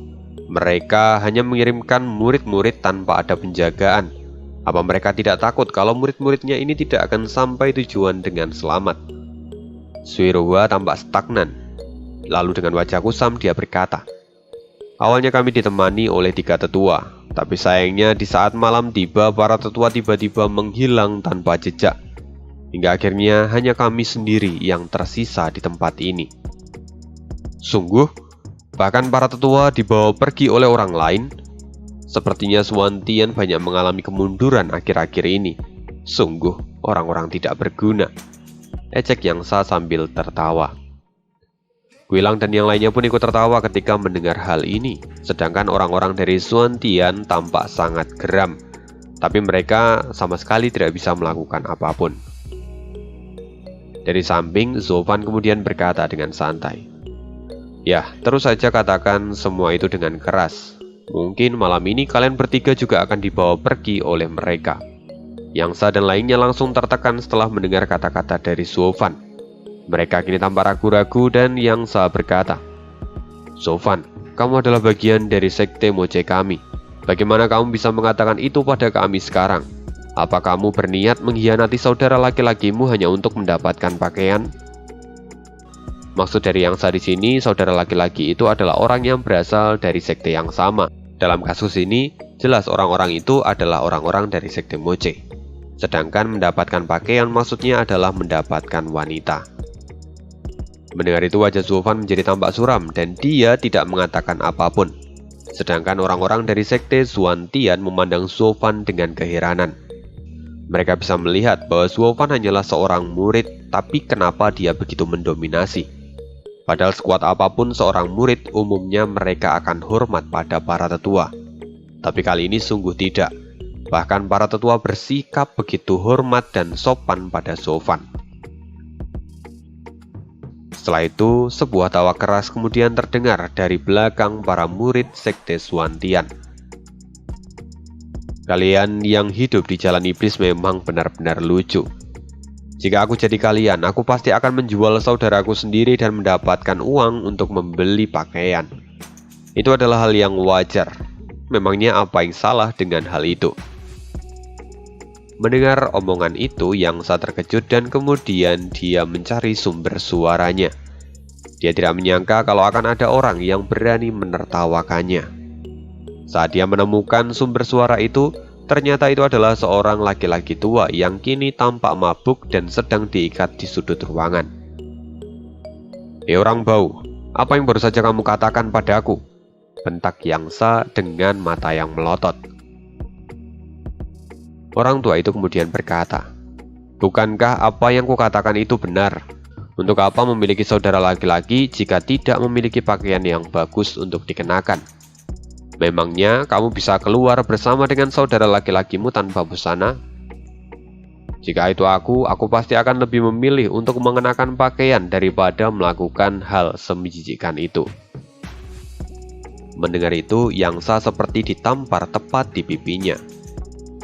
Mereka hanya mengirimkan murid-murid tanpa ada penjagaan. Apa mereka tidak takut kalau murid-muridnya ini tidak akan sampai tujuan dengan selamat?" Sui Rohua tampak stagnan. Lalu dengan wajah kusam dia berkata, "Awalnya kami ditemani oleh 3 tetua, tapi sayangnya di saat malam tiba para tetua tiba-tiba menghilang tanpa jejak. Hingga akhirnya hanya kami sendiri yang tersisa di tempat ini." "Sungguh? Bahkan para tetua dibawa pergi oleh orang lain? Sepertinya Zuantian banyak mengalami kemunduran akhir-akhir ini. Sungguh orang-orang tidak berguna," ejek Yang Sa sambil tertawa. Kuilang dan yang lainnya pun ikut tertawa ketika mendengar hal ini, sedangkan orang-orang dari Zuantian tampak sangat geram, tapi mereka sama sekali tidak bisa melakukan apapun. Dari samping, Zofan kemudian berkata dengan santai, "Ya, terus saja katakan semua itu dengan keras. Mungkin malam ini kalian bertiga juga akan dibawa pergi oleh mereka." Yang Sa dan lainnya langsung tertekan setelah mendengar kata-kata dari Zofan. Mereka kini tampak ragu-ragu dan Yang Sa berkata, "Zofan, kamu adalah bagian dari sekte Moche kami. Bagaimana kamu bisa mengatakan itu pada kami sekarang? Apa kamu berniat mengkhianati saudara laki-lakimu hanya untuk mendapatkan pakaian?" Maksud dari Yang Sa di sini, saudara laki-laki itu adalah orang yang berasal dari sekte yang sama. Dalam kasus ini, jelas orang-orang itu adalah orang-orang dari sekte Moche. Sedangkan mendapatkan pakaian maksudnya adalah mendapatkan wanita. Mendengar itu wajah Zofan menjadi tampak suram dan dia tidak mengatakan apapun. Sedangkan orang-orang dari sekte Zuantian memandang Zofan dengan keheranan. Mereka bisa melihat bahwa Zhuofan hanyalah seorang murid, tapi kenapa dia begitu mendominasi? Padahal sekuat apapun seorang murid, umumnya mereka akan hormat pada para tetua. Tapi kali ini sungguh tidak. Bahkan para tetua bersikap begitu hormat dan sopan pada Zhuofan. Setelah itu, sebuah tawa keras kemudian terdengar dari belakang para murid sekte Xuantian. Kalian yang hidup di jalan iblis memang benar-benar lucu. Jika aku jadi kalian, aku pasti akan menjual saudaraku sendiri dan mendapatkan uang untuk membeli pakaian. Itu adalah hal yang wajar. Memangnya apa yang salah dengan hal itu? Mendengar omongan itu, Yangsa terkejut dan kemudian dia mencari sumber suaranya. Dia tidak menyangka kalau akan ada orang yang berani menertawakannya. Saat dia menemukan sumber suara itu, ternyata itu adalah seorang laki-laki tua yang kini tampak mabuk dan sedang diikat di sudut ruangan. "Hei orang bau, apa yang baru saja kamu katakan padaku?" bentak Yangsa dengan mata yang melotot. Orang tua itu kemudian berkata, "Bukankah apa yang kukatakan itu benar? Untuk apa memiliki saudara laki-laki jika tidak memiliki pakaian yang bagus untuk dikenakan? Memangnya kamu bisa keluar bersama dengan saudara laki-lakimu tanpa busana? Jika itu aku pasti akan lebih memilih untuk mengenakan pakaian daripada melakukan hal semijikkan itu." Mendengar itu, Yangsa seperti ditampar tepat di pipinya.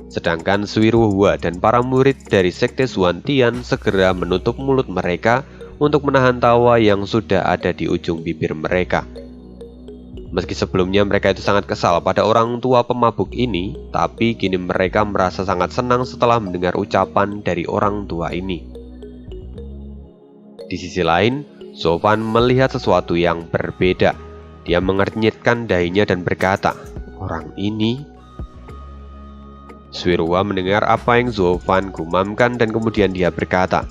Sedangkan Suiruhua dan para murid dari sekte Xuantian segera menutup mulut mereka untuk menahan tawa yang sudah ada di ujung bibir mereka. Meski sebelumnya mereka itu sangat kesal pada orang tua pemabuk ini, tapi kini mereka merasa sangat senang setelah mendengar ucapan dari orang tua ini. Di sisi lain, Zhuofan melihat sesuatu yang berbeda. Dia mengernyitkan dahinya dan berkata, "Orang ini..." Suiruhua mendengar apa yang Zhuofan gumamkan dan kemudian dia berkata,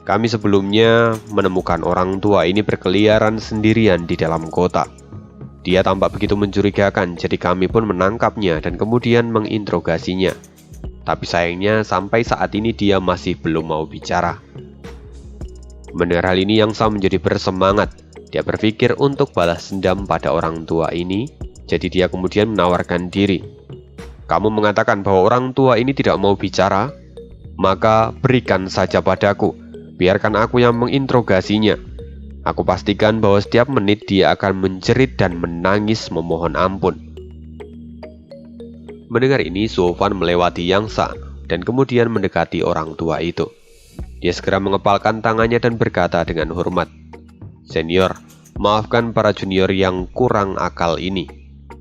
"Kami sebelumnya menemukan orang tua ini berkeliaran sendirian di dalam kota. Dia tampak begitu mencurigakan, jadi kami pun menangkapnya dan kemudian menginterogasinya. Tapi sayangnya sampai saat ini dia masih belum mau bicara." Mendengar hal ini, Yangsa menjadi bersemangat. Dia berpikir untuk balas dendam pada orang tua ini, jadi dia kemudian menawarkan diri. "Kamu mengatakan bahwa orang tua ini tidak mau bicara? Maka berikan saja padaku, biarkan aku yang menginterogasinya. Aku pastikan bahwa setiap menit dia akan menjerit dan menangis memohon ampun." Mendengar ini, Zhuofan melewati Yangsa dan kemudian mendekati orang tua itu. Dia segera mengepalkan tangannya dan berkata dengan hormat, "Senior, maafkan para junior yang kurang akal ini.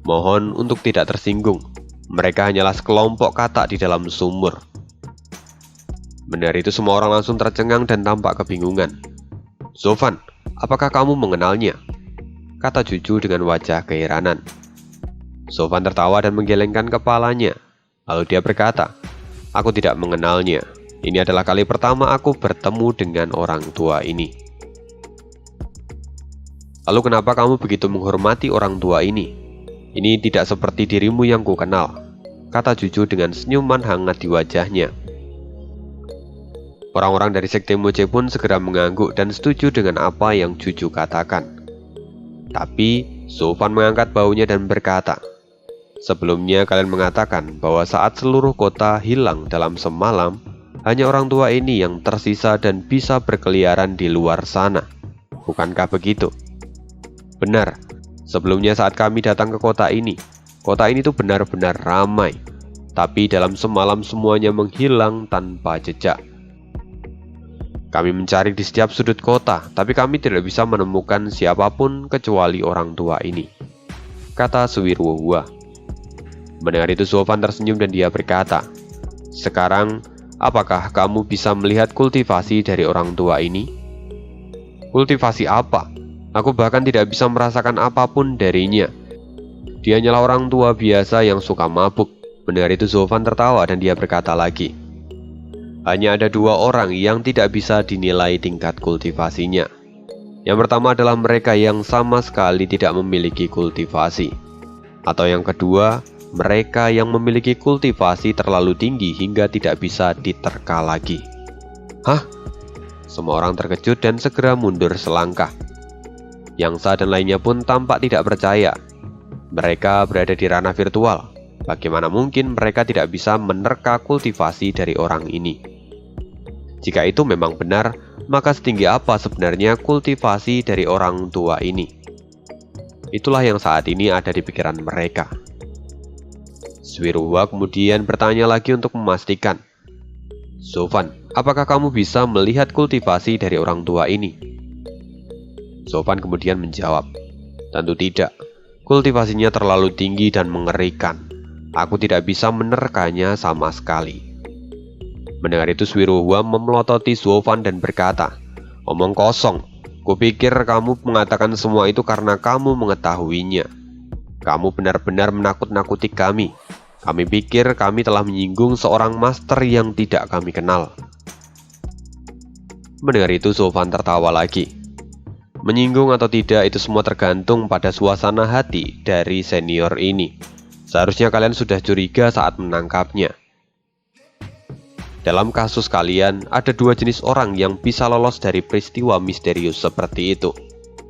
Mohon untuk tidak tersinggung. Mereka hanyalah sekelompok katak di dalam sumur." Mendengar itu semua orang langsung tercengang dan tampak kebingungan. "Zhuofan, apakah kamu mengenalnya?" kata Juju dengan wajah keheranan. Zhuofan tertawa dan menggelengkan kepalanya. Lalu dia berkata, "Aku tidak mengenalnya. Ini adalah kali pertama aku bertemu dengan orang tua ini." "Lalu kenapa kamu begitu menghormati orang tua ini? Ini tidak seperti dirimu yang ku kenal," kata Juju dengan senyuman hangat di wajahnya. Orang-orang dari sekte Moche pun segera mengangguk dan setuju dengan apa yang Juju katakan. Tapi Zhuofan mengangkat baunya dan berkata, "Sebelumnya kalian mengatakan bahwa saat seluruh kota hilang dalam semalam, hanya orang tua ini yang tersisa dan bisa berkeliaran di luar sana. Bukankah begitu?" "Benar. Sebelumnya saat kami datang ke kota ini tuh benar-benar ramai. Tapi dalam semalam semuanya menghilang tanpa jejak. Kami mencari di setiap sudut kota, tapi kami tidak bisa menemukan siapapun kecuali orang tua ini," kata Suiruhua. Mendengar itu Zhuofan tersenyum dan dia berkata, "Sekarang, apakah kamu bisa melihat kultivasi dari orang tua ini?" "Kultivasi apa? Aku bahkan tidak bisa merasakan apapun darinya. Dia hanyalah orang tua biasa yang suka mabuk." Mendengar itu Zhuofan tertawa dan dia berkata lagi, "Hanya ada dua orang yang tidak bisa dinilai tingkat kultivasinya. Yang pertama adalah mereka yang sama sekali tidak memiliki kultivasi. Atau yang kedua, mereka yang memiliki kultivasi terlalu tinggi hingga tidak bisa diterka lagi. Hah? Semua orang terkejut dan segera mundur selangkah. Yangsa dan lainnya pun tampak tidak percaya. Mereka berada di ranah virtual. Bagaimana mungkin mereka tidak bisa menerka kultivasi dari orang ini? Jika itu memang benar, maka setinggi apa sebenarnya kultivasi dari orang tua ini? Itulah yang saat ini ada di pikiran mereka. Suiruhua kemudian bertanya lagi untuk memastikan. Sofan, apakah kamu bisa melihat kultivasi dari orang tua ini? Sofan kemudian menjawab, tentu tidak. Kultivasinya terlalu tinggi dan mengerikan. Aku tidak bisa menerkanya sama sekali. Mendengar itu Suiruhua memelototi Sofan dan berkata, omong kosong. Kupikir kamu mengatakan semua itu karena kamu mengetahuinya. Kamu benar-benar menakut-nakuti kami. Kami pikir kami telah menyinggung seorang master yang tidak kami kenal. Mendengar itu Sofan tertawa lagi. Menyinggung atau tidak itu semua tergantung pada suasana hati dari senior ini. Seharusnya kalian sudah curiga saat menangkapnya. Dalam kasus kalian, ada dua jenis orang yang bisa lolos dari peristiwa misterius seperti itu.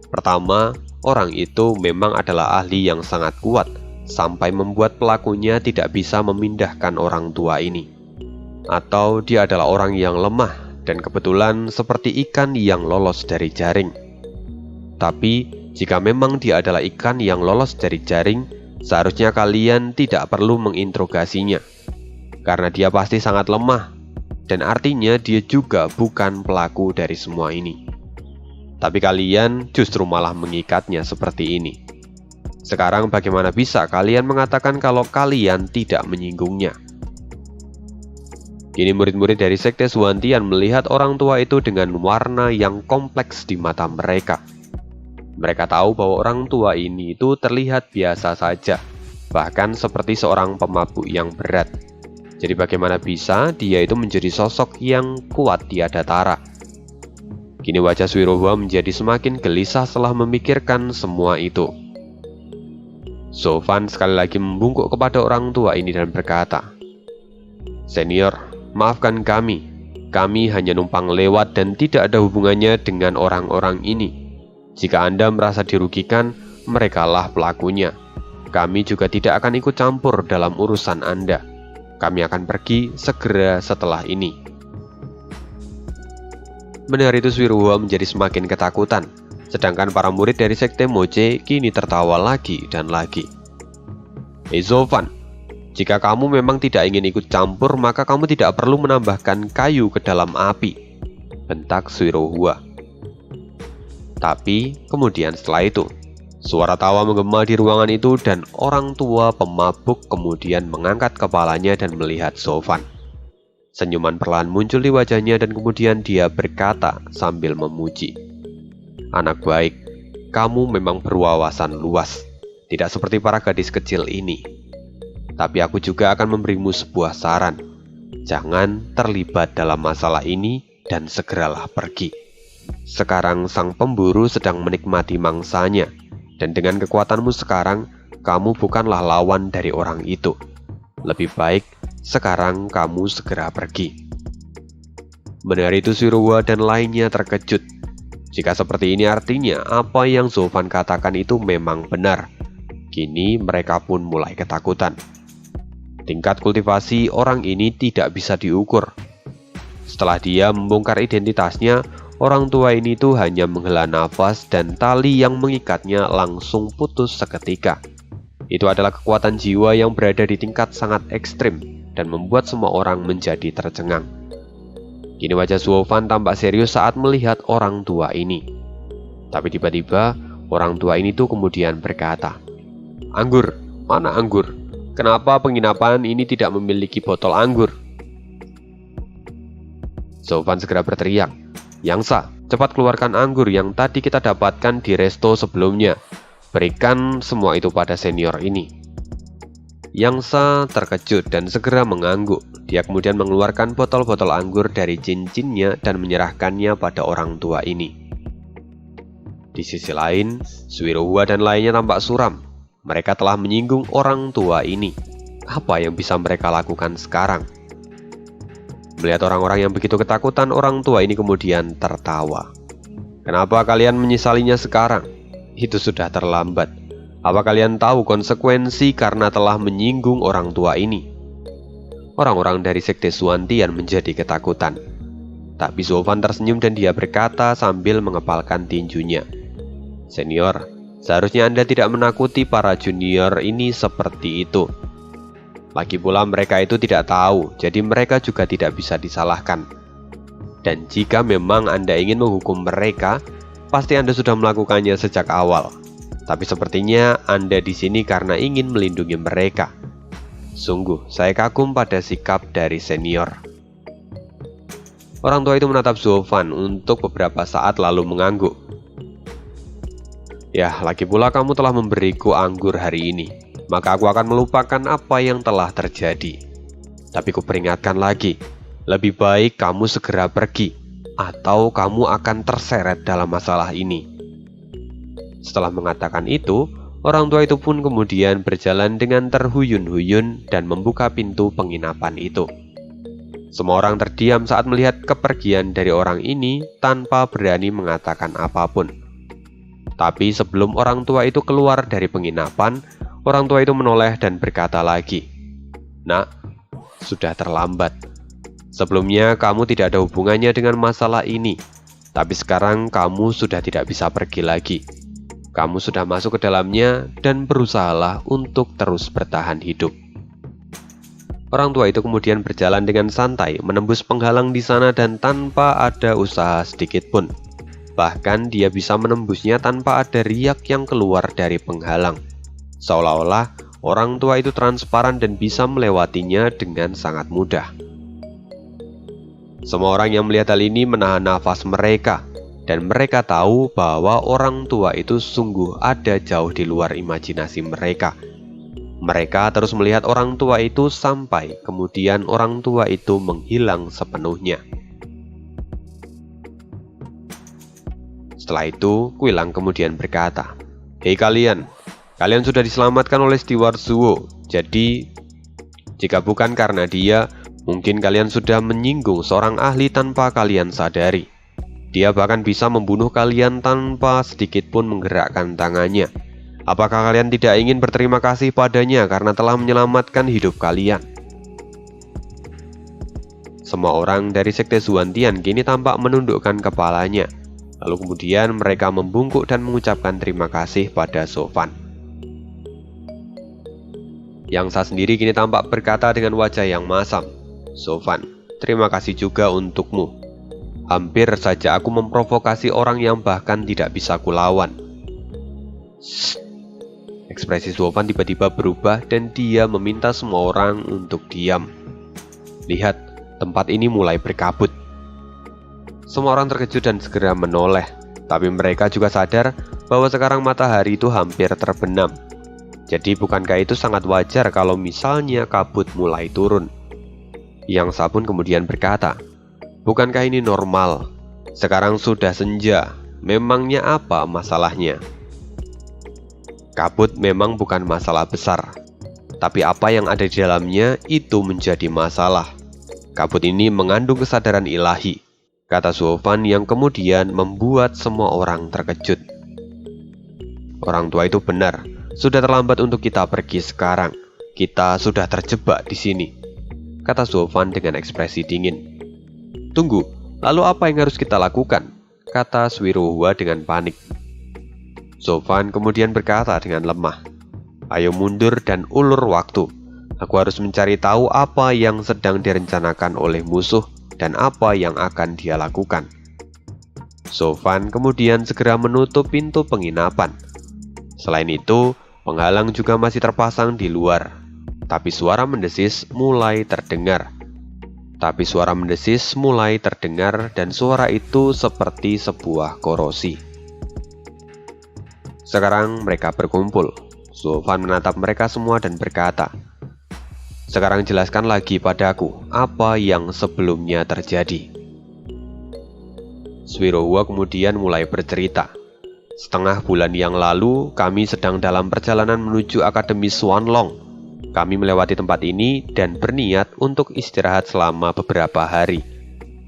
Pertama, orang itu memang adalah ahli yang sangat kuat, sampai membuat pelakunya tidak bisa memindahkan orang tua ini. Atau dia adalah orang yang lemah, dan kebetulan seperti ikan yang lolos dari jaring. Tapi, jika memang dia adalah ikan yang lolos dari jaring, seharusnya kalian tidak perlu menginterogasinya. Karena dia pasti sangat lemah, dan artinya dia juga bukan pelaku dari semua ini. Tapi kalian justru malah mengikatnya seperti ini. Sekarang bagaimana bisa kalian mengatakan kalau kalian tidak menyinggungnya? Kini murid-murid dari Sekte Suantian melihat orang tua itu dengan warna yang kompleks di mata mereka. Mereka tahu bahwa orang tua ini itu terlihat biasa saja, bahkan seperti seorang pemabuk yang berat. Jadi bagaimana bisa dia itu menjadi sosok yang kuat tiada tara? Kini wajah Suiruhua menjadi semakin gelisah setelah memikirkan semua itu. Sofan sekali lagi membungkuk kepada orang tua ini dan berkata, Senior, maafkan kami. Kami hanya numpang lewat dan tidak ada hubungannya dengan orang-orang ini. Jika Anda merasa dirugikan, merekalah pelakunya. Kami juga tidak akan ikut campur dalam urusan Anda. Kami akan pergi segera setelah ini. Mendengar itu Suiruhua menjadi semakin ketakutan, sedangkan para murid dari Sekte Moche kini tertawa lagi dan lagi. Sofan, jika kamu memang tidak ingin ikut campur, maka kamu tidak perlu menambahkan kayu ke dalam api, bentak Suiruhua. Tapi kemudian setelah itu, suara tawa menggema di ruangan itu dan orang tua pemabuk kemudian mengangkat kepalanya dan melihat Sofan. Senyuman perlahan muncul di wajahnya dan kemudian dia berkata sambil memuji. Anak baik, kamu memang berwawasan luas, tidak seperti para gadis kecil ini. Tapi aku juga akan memberimu sebuah saran. Jangan terlibat dalam masalah ini dan segeralah pergi. Sekarang sang pemburu sedang menikmati mangsanya. Dan dengan kekuatanmu sekarang, kamu bukanlah lawan dari orang itu. Lebih baik, sekarang kamu segera pergi. Mendengar itu Suiruhua dan lainnya terkejut. Jika seperti ini artinya, apa yang Sofan katakan itu memang benar. Kini mereka pun mulai ketakutan. Tingkat kultivasi orang ini tidak bisa diukur. Setelah dia membongkar identitasnya, orang tua ini tuh hanya menghela nafas dan tali yang mengikatnya langsung putus seketika. Itu adalah kekuatan jiwa yang berada di tingkat sangat ekstrim dan membuat semua orang menjadi tercengang. Kini wajah Sofan tampak serius saat melihat orang tua ini. Tapi tiba-tiba orang tua ini tuh kemudian berkata, Anggur, mana anggur? Kenapa penginapan ini tidak memiliki botol anggur? Sofan segera berteriak, Yangsa, cepat keluarkan anggur yang tadi kita dapatkan di resto sebelumnya. Berikan semua itu pada senior ini. Yangsa terkejut dan segera mengangguk. Dia kemudian mengeluarkan botol-botol anggur dari cincinnya dan menyerahkannya pada orang tua ini. Di sisi lain, Suiruhua dan lainnya tampak suram. Mereka telah menyinggung orang tua ini. Apa yang bisa mereka lakukan sekarang? Melihat orang-orang yang begitu ketakutan, orang tua ini kemudian tertawa. Kenapa kalian menyesalinya sekarang? Itu sudah terlambat. Apa kalian tahu konsekuensi karena telah menyinggung orang tua ini? Orang-orang dari sekte Suantian menjadi ketakutan. Tapi Zofan tersenyum dan dia berkata sambil mengepalkan tinjunya. Senior, seharusnya Anda tidak menakuti para junior ini seperti itu. Lagi pula mereka itu tidak tahu, jadi mereka juga tidak bisa disalahkan. Dan jika memang Anda ingin menghukum mereka, pasti Anda sudah melakukannya sejak awal. Tapi sepertinya Anda di sini karena ingin melindungi mereka. Sungguh, saya kagum pada sikap dari senior. Orang tua itu menatap Zofan untuk beberapa saat lalu mengangguk. Ya, lagi pula kamu telah memberiku anggur hari ini. Maka aku akan melupakan apa yang telah terjadi. Tapi kuperingatkan lagi, lebih baik kamu segera pergi, atau kamu akan terseret dalam masalah ini. Setelah mengatakan itu, orang tua itu pun kemudian berjalan dengan terhuyun-huyun dan membuka pintu penginapan itu. Semua orang terdiam saat melihat kepergian dari orang ini tanpa berani mengatakan apapun. Tapi sebelum orang tua itu keluar dari penginapan, orang tua itu menoleh dan berkata lagi, "Nak, sudah terlambat. Sebelumnya kamu tidak ada hubungannya dengan masalah ini, tapi sekarang kamu sudah tidak bisa pergi lagi. Kamu sudah masuk ke dalamnya dan berusahalah untuk terus bertahan hidup." Orang tua itu kemudian berjalan dengan santai menembus penghalang di sana dan tanpa ada usaha sedikit pun. Bahkan dia bisa menembusnya tanpa ada riak yang keluar dari penghalang. Seolah-olah orang tua itu transparan dan bisa melewatinya dengan sangat mudah. Semua orang yang melihat hal ini menahan nafas mereka, dan mereka tahu bahwa orang tua itu sungguh ada jauh di luar imajinasi mereka. Mereka terus melihat orang tua itu sampai kemudian orang tua itu menghilang sepenuhnya. Setelah itu, Kuilang kemudian berkata, "Hei kalian sudah diselamatkan oleh Steward Zuo. Jadi, jika bukan karena dia, mungkin kalian sudah menyinggung seorang ahli tanpa kalian sadari. Dia bahkan bisa membunuh kalian tanpa sedikit pun menggerakkan tangannya. Apakah kalian tidak ingin berterima kasih padanya karena telah menyelamatkan hidup kalian?" Semua orang dari sekte Zuantian kini tampak menundukkan kepalanya. Lalu kemudian mereka membungkuk dan mengucapkan terima kasih pada Zofan. Yang Sa sendiri kini tampak berkata dengan wajah yang masam, "Zofan, terima kasih juga untukmu. Hampir saja aku memprovokasi orang yang bahkan tidak bisa kulawan." Ekspresi Zofan tiba-tiba berubah dan dia meminta semua orang untuk diam. "Lihat, tempat ini mulai berkabut." Semua orang terkejut dan segera menoleh, tapi mereka juga sadar bahwa sekarang matahari itu hampir terbenam. Jadi bukankah itu sangat wajar kalau misalnya kabut mulai turun? Yang Sa pun kemudian berkata, "Bukankah ini normal? Sekarang sudah senja, memangnya apa masalahnya?" Kabut memang bukan masalah besar, tapi apa yang ada di dalamnya itu menjadi masalah. Kabut ini mengandung kesadaran ilahi, kata Zofan yang kemudian membuat semua orang terkejut. Orang tua itu benar, sudah terlambat untuk kita pergi sekarang. Kita sudah terjebak di sini, kata Zofan dengan ekspresi dingin. "Tunggu, lalu apa yang harus kita lakukan?" kata Swirohua dengan panik. Zofan kemudian berkata dengan lemah, "Ayo mundur dan ulur waktu. Aku harus mencari tahu apa yang sedang direncanakan oleh musuh dan apa yang akan dia lakukan." Zofan kemudian segera menutup pintu penginapan. Selain itu, penghalang juga masih terpasang di luar. Tapi suara mendesis mulai terdengar. Dan suara itu seperti sebuah korosi. Sekarang mereka berkumpul. Zofan menatap mereka semua dan berkata, "Sekarang jelaskan lagi padaku apa yang sebelumnya terjadi." Swirohua kemudian mulai bercerita. "Setengah bulan yang lalu, kami sedang dalam perjalanan menuju Akademi Xuanlong. Kami melewati tempat ini dan berniat untuk istirahat selama beberapa hari.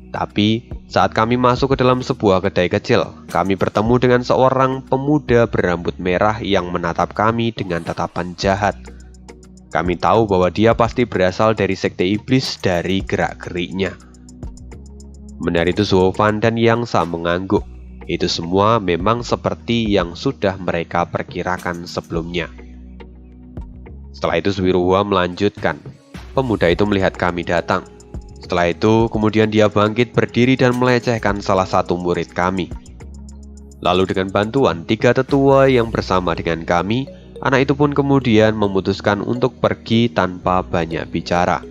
Tapi, saat kami masuk ke dalam sebuah kedai kecil, kami bertemu dengan seorang pemuda berambut merah yang menatap kami dengan tatapan jahat. Kami tahu bahwa dia pasti berasal dari sekte iblis dari gerak-geriknya. Mendengar itu Zofan dan Yangsa mengangguk. Itu semua memang seperti yang sudah mereka perkirakan sebelumnya. Setelah itu Suwiruhua melanjutkan. Pemuda itu melihat kami datang. Setelah itu kemudian dia bangkit berdiri dan melecehkan salah satu murid kami. Lalu dengan bantuan 3 tetua yang bersama dengan kami, anak itu pun kemudian memutuskan untuk pergi tanpa banyak bicara.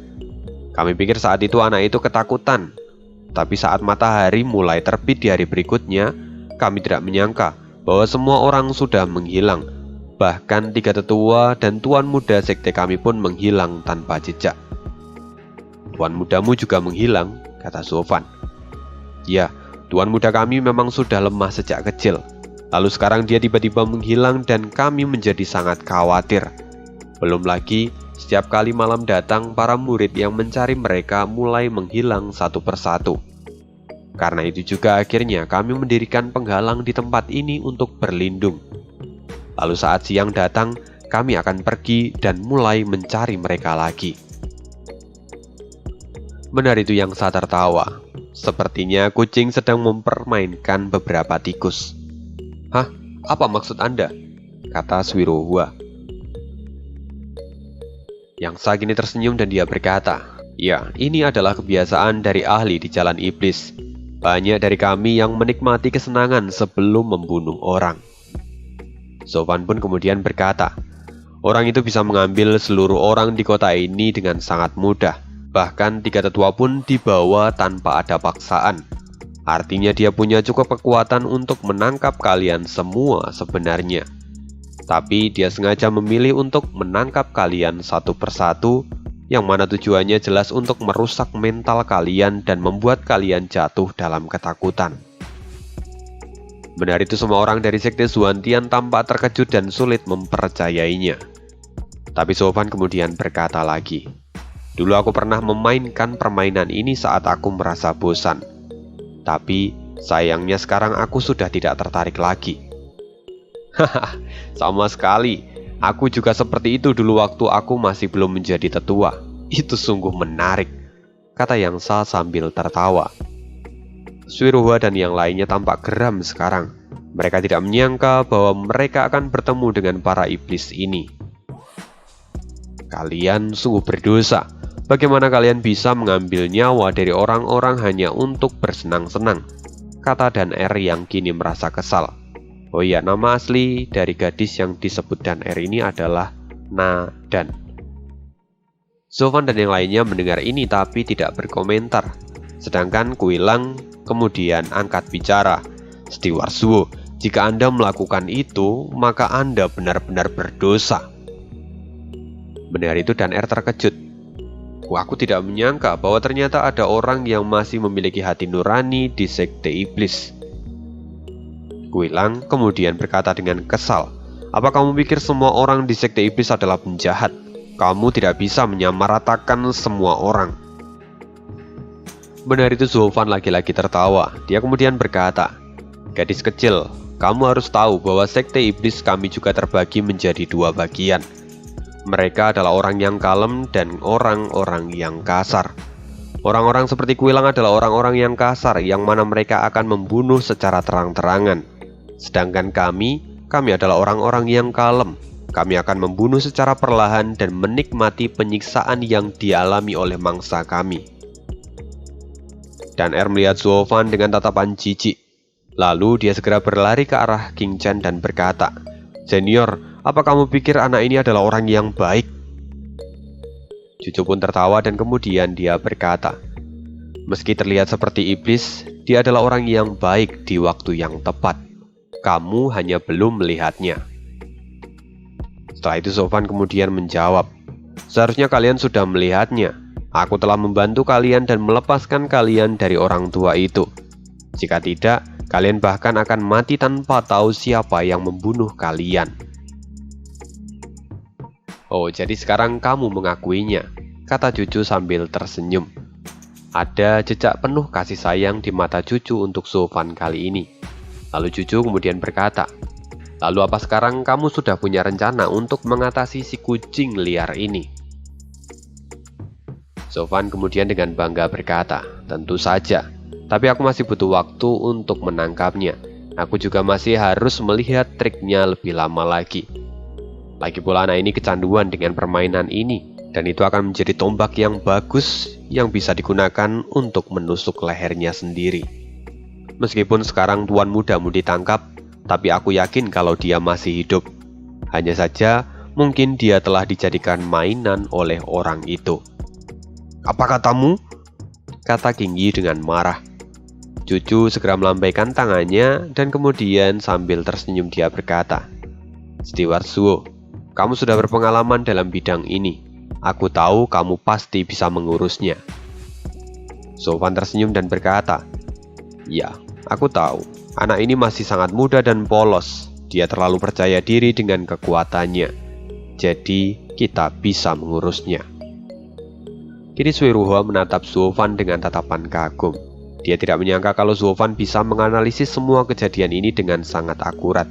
Kami pikir saat itu anak itu ketakutan. Tapi saat matahari mulai terbit di hari berikutnya, kami tidak menyangka bahwa semua orang sudah menghilang. Bahkan 3 tetua dan tuan muda sekte kami pun menghilang tanpa jejak. Tuan mudamu juga menghilang, kata Zofan. Ya, tuan muda kami memang sudah lemah sejak kecil. Lalu sekarang dia tiba-tiba menghilang dan kami menjadi sangat khawatir. Belum lagi, setiap kali malam datang, para murid yang mencari mereka mulai menghilang satu persatu. Karena itu juga akhirnya kami mendirikan penghalang di tempat ini untuk berlindung. Lalu saat siang datang, kami akan pergi dan mulai mencari mereka lagi. Mendengar itu Yangsa tertawa. Sepertinya kucing sedang mempermainkan beberapa tikus. Hah? Apa maksud Anda? Kata Suwiruhua. Yangsa kini tersenyum dan dia berkata, ya, ini adalah kebiasaan dari ahli di jalan iblis. Banyak dari kami yang menikmati kesenangan sebelum membunuh orang. Zofan pun kemudian berkata, orang itu bisa mengambil seluruh orang di kota ini dengan sangat mudah. Bahkan 3 tetua pun dibawa tanpa ada paksaan. Artinya dia punya cukup kekuatan untuk menangkap kalian semua sebenarnya. Tapi dia sengaja memilih untuk menangkap kalian satu persatu, yang mana tujuannya jelas untuk merusak mental kalian dan membuat kalian jatuh dalam ketakutan. Benar itu semua orang dari sekte Zuantian tampak terkejut dan sulit mempercayainya. Tapi Zofan kemudian berkata lagi, dulu aku pernah memainkan permainan ini saat aku merasa bosan. Tapi sayangnya sekarang aku sudah tidak tertarik lagi. Haha, sama sekali. Aku juga seperti itu dulu waktu aku masih belum menjadi tetua. Itu sungguh menarik, kata Yangsa sambil tertawa. Suwiruhua dan yang lainnya tampak geram sekarang. Mereka tidak menyangka bahwa mereka akan bertemu dengan para iblis ini. Kalian sungguh berdosa. Bagaimana kalian bisa mengambil nyawa dari orang-orang hanya untuk bersenang-senang? Kata Dan R yang kini merasa kesal. Oh iya, nama asli dari gadis yang disebut Dan R ini adalah Nadan. Zofan dan yang lainnya mendengar ini tapi tidak berkomentar. Sedangkan Kuilang kemudian angkat bicara. Stiwarsuo, jika Anda melakukan itu, maka Anda benar-benar berdosa. Mendengar itu Dan R terkejut. Aku tidak menyangka bahwa ternyata ada orang yang masih memiliki hati nurani di sekte iblis. Kuilang kemudian berkata dengan kesal, apa kamu pikir semua orang di sekte iblis adalah penjahat? Kamu tidak bisa menyamaratakan semua orang. Benar itu Zofan lagi-lagi tertawa. Dia kemudian berkata, gadis kecil, kamu harus tahu bahwa sekte iblis kami juga terbagi menjadi 2 bagian. Mereka adalah orang yang kalem dan orang-orang yang kasar. Orang-orang seperti Kuilang adalah orang-orang yang kasar, yang mana mereka akan membunuh secara terang-terangan. Sedangkan kami adalah orang-orang yang kalem. Kami akan membunuh secara perlahan dan menikmati penyiksaan yang dialami oleh mangsa kami. Dan R melihat Zofan dengan tatapan jijik. Lalu dia segera berlari ke arah King Chen dan berkata, Senior, apa kamu pikir anak ini adalah orang yang baik? Cucu pun tertawa dan kemudian dia berkata, meski terlihat seperti iblis, dia adalah orang yang baik di waktu yang tepat. Kamu hanya belum melihatnya. Setelah itu Zofan kemudian menjawab, seharusnya kalian sudah melihatnya. Aku telah membantu kalian dan melepaskan kalian dari orang tua itu. Jika tidak, kalian bahkan akan mati tanpa tahu siapa yang membunuh kalian. Oh, jadi sekarang kamu mengakuinya, kata cucu sambil tersenyum. Ada jejak penuh kasih sayang di mata cucu untuk Sofwan kali ini. Lalu cucu kemudian berkata, "Lalu apa sekarang kamu sudah punya rencana untuk mengatasi si kucing liar ini?" Sofwan kemudian dengan bangga berkata, "Tentu saja, tapi aku masih butuh waktu untuk menangkapnya. Aku juga masih harus melihat triknya lebih lama lagi. Lagi pula anak ini kecanduan dengan permainan ini, dan itu akan menjadi tombak yang bagus yang bisa digunakan untuk menusuk lehernya sendiri. Meskipun sekarang tuan mudamu ditangkap, tapi aku yakin kalau dia masih hidup. Hanya saja, mungkin dia telah dijadikan mainan oleh orang itu." "Apa katamu?" kata Kingyi dengan marah. Cucu segera melambaikan tangannya dan kemudian sambil tersenyum dia berkata, "Steward Suo, kamu sudah berpengalaman dalam bidang ini. Aku tahu kamu pasti bisa mengurusnya." Sofwan tersenyum dan berkata, "Ya, aku tahu. Anak ini masih sangat muda dan polos. Dia terlalu percaya diri dengan kekuatannya. Jadi, kita bisa mengurusnya." Kini Suiruho menatap Sofwan dengan tatapan kagum. Dia tidak menyangka kalau Sofwan bisa menganalisis semua kejadian ini dengan sangat akurat.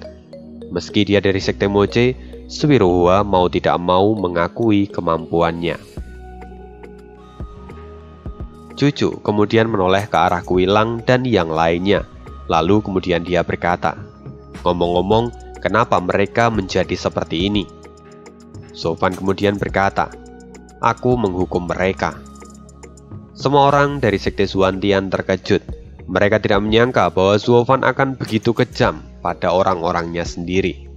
Meski dia dari Sekte Moche, Suiruho mau tidak mau mengakui kemampuannya. Cucu kemudian menoleh ke arah Kuilang dan yang lainnya. Lalu kemudian dia berkata, "Ngomong-ngomong, kenapa mereka menjadi seperti ini?" Sofwan kemudian berkata, "Aku menghukum mereka." Semua orang dari Sekte Zuantian terkejut. Mereka tidak menyangka bahwa Sofwan akan begitu kejam pada orang-orangnya sendiri.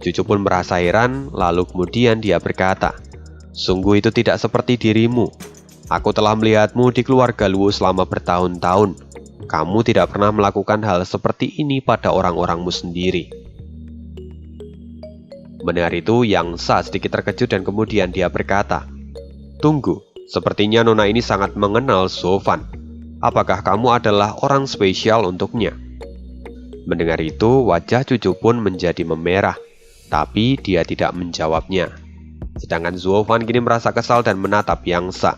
Cucu pun merasa heran, lalu kemudian dia berkata, "Sungguh itu tidak seperti dirimu. Aku telah melihatmu di keluarga Luo selama bertahun-tahun. Kamu tidak pernah melakukan hal seperti ini pada orang-orangmu sendiri." Mendengar itu, Yang Sa sedikit terkejut dan kemudian dia berkata, "Tunggu, sepertinya nona ini sangat mengenal Sofwan. Apakah kamu adalah orang spesial untuknya?" Mendengar itu, wajah cucu pun menjadi memerah, tapi dia tidak menjawabnya. Sedangkan Sofwan kini merasa kesal dan menatap Yang Sa.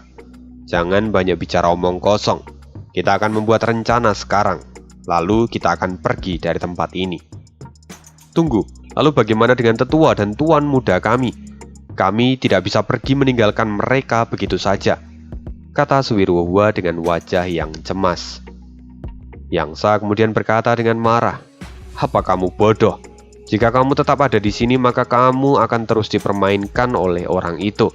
"Jangan banyak bicara omong kosong. Kita akan membuat rencana sekarang. Lalu kita akan pergi dari tempat ini." "Tunggu, lalu bagaimana dengan tetua dan tuan muda kami? Kami tidak bisa pergi meninggalkan mereka begitu saja," kata Suiruho dengan wajah yang cemas. Yang Sa kemudian berkata dengan marah, "Apa kamu bodoh? Jika kamu tetap ada di sini, maka kamu akan terus dipermainkan oleh orang itu.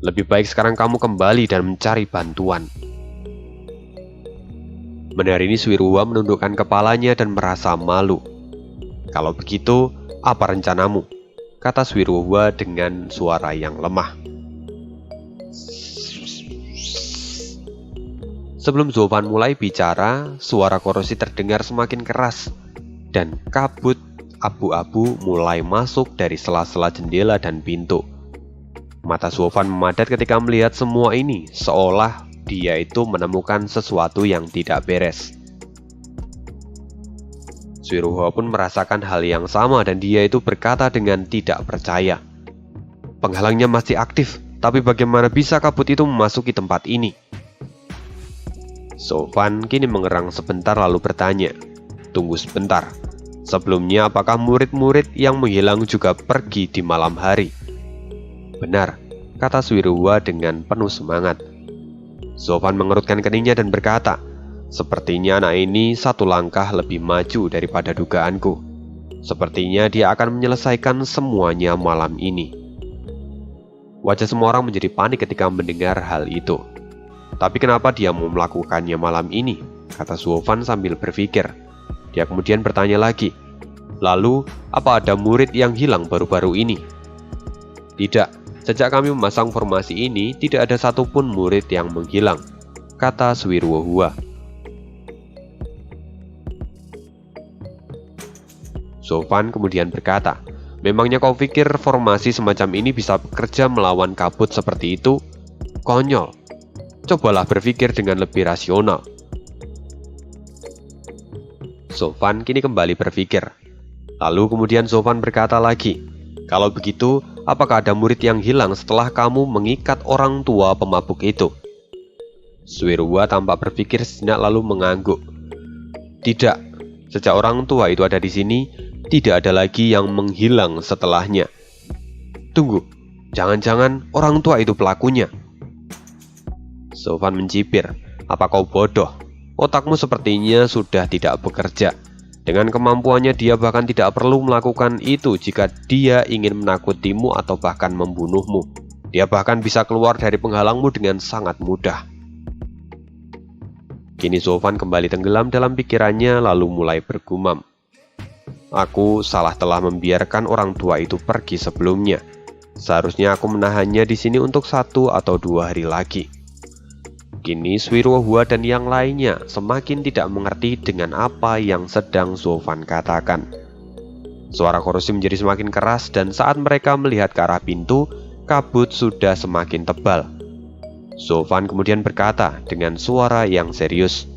Lebih baik sekarang kamu kembali dan mencari bantuan." Mendengar ini, Suiruho menundukkan kepalanya dan merasa malu. "Kalau begitu, apa rencanamu?" kata Suiruho dengan suara yang lemah. Sebelum Sofwan mulai bicara, suara korosi terdengar semakin keras, dan kabut abu-abu mulai masuk dari sela-sela jendela dan pintu. Mata Sofwan memadat ketika melihat semua ini, seolah dia itu menemukan sesuatu yang tidak beres. Suiruho pun merasakan hal yang sama dan dia itu berkata dengan tidak percaya, "Penghalangnya masih aktif, tapi bagaimana bisa kabut itu memasuki tempat ini?" Sofwan kini mengerang sebentar lalu bertanya, "Tunggu sebentar. Sebelumnya apakah murid-murid yang menghilang juga pergi di malam hari?" "Benar," kata Suiruho dengan penuh semangat. Sofwan mengerutkan keningnya dan berkata, "Sepertinya anak ini satu langkah lebih maju daripada dugaanku. Sepertinya dia akan menyelesaikan semuanya malam ini." Wajah semua orang menjadi panik ketika mendengar hal itu. "Tapi kenapa dia mau melakukannya malam ini?" kata Sofwan sambil berpikir. Dia kemudian bertanya lagi, "Lalu, apa ada murid yang hilang baru-baru ini?" "Tidak, sejak kami memasang formasi ini, tidak ada satupun murid yang menghilang," kata Suiruho. Sofwan kemudian berkata, "Memangnya kau pikir formasi semacam ini bisa bekerja melawan kabut seperti itu? Konyol. Cobalah berpikir dengan lebih rasional." Sofwan kini kembali berpikir. Lalu kemudian Sofwan berkata lagi, "Kalau begitu, apakah ada murid yang hilang setelah kamu mengikat orang tua pemabuk itu? Suwirwa tampak berpikir sejenak lalu mengangguk. Tidak, sejak orang tua itu ada di sini, tidak ada lagi yang menghilang setelahnya. Tunggu, jangan-jangan orang tua itu pelakunya. Sofan mencibir, apa kau bodoh? Otakmu sepertinya sudah tidak bekerja. Dengan kemampuannya dia bahkan tidak perlu melakukan itu jika dia ingin menakutimu atau bahkan membunuhmu. Dia bahkan bisa keluar dari penghalangmu dengan sangat mudah. Kini Sofan kembali tenggelam dalam pikirannya lalu mulai bergumam. Aku salah telah membiarkan orang tua itu pergi sebelumnya. Seharusnya aku menahannya di sini untuk 1 atau 2 hari lagi. Kini Suwirwa dan yang lainnya semakin tidak mengerti dengan apa yang sedang Sofan katakan. Suara Korosi menjadi semakin keras dan saat mereka melihat ke arah pintu, kabut sudah semakin tebal. Sofan kemudian berkata dengan suara yang serius,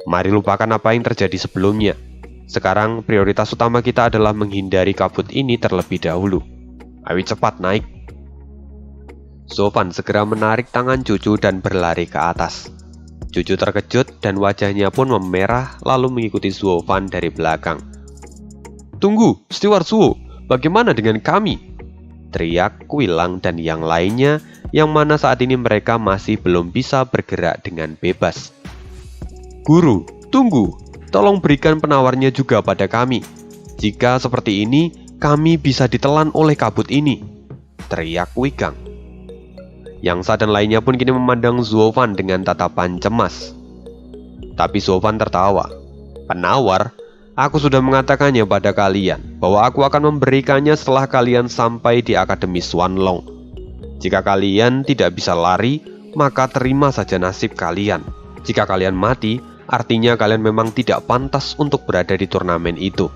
"Mari lupakan apa yang terjadi sebelumnya. Sekarang prioritas utama kita adalah menghindari kabut ini terlebih dahulu. Ayo cepat naik." Sofan segera menarik tangan Cucu dan berlari ke atas. Cucu terkejut dan wajahnya pun memerah lalu mengikuti Sofan dari belakang. "Tunggu, Steward Suo, bagaimana dengan kami?" teriak Kuilang dan yang lainnya, yang mana saat ini mereka masih belum bisa bergerak dengan bebas. "Guru, tunggu, tolong berikan penawarnya juga pada kami. Jika seperti ini, kami bisa ditelan oleh kabut ini," teriak Wigang. Yangsa dan lainnya pun kini memandang Sofan dengan tatapan cemas. Tapi Sofan tertawa. "Penawar? Aku sudah mengatakannya pada kalian bahwa aku akan memberikannya setelah kalian sampai di Akademi Swanlong. Jika kalian tidak bisa lari, maka terima saja nasib kalian. Jika kalian mati, artinya kalian memang tidak pantas untuk berada di turnamen itu."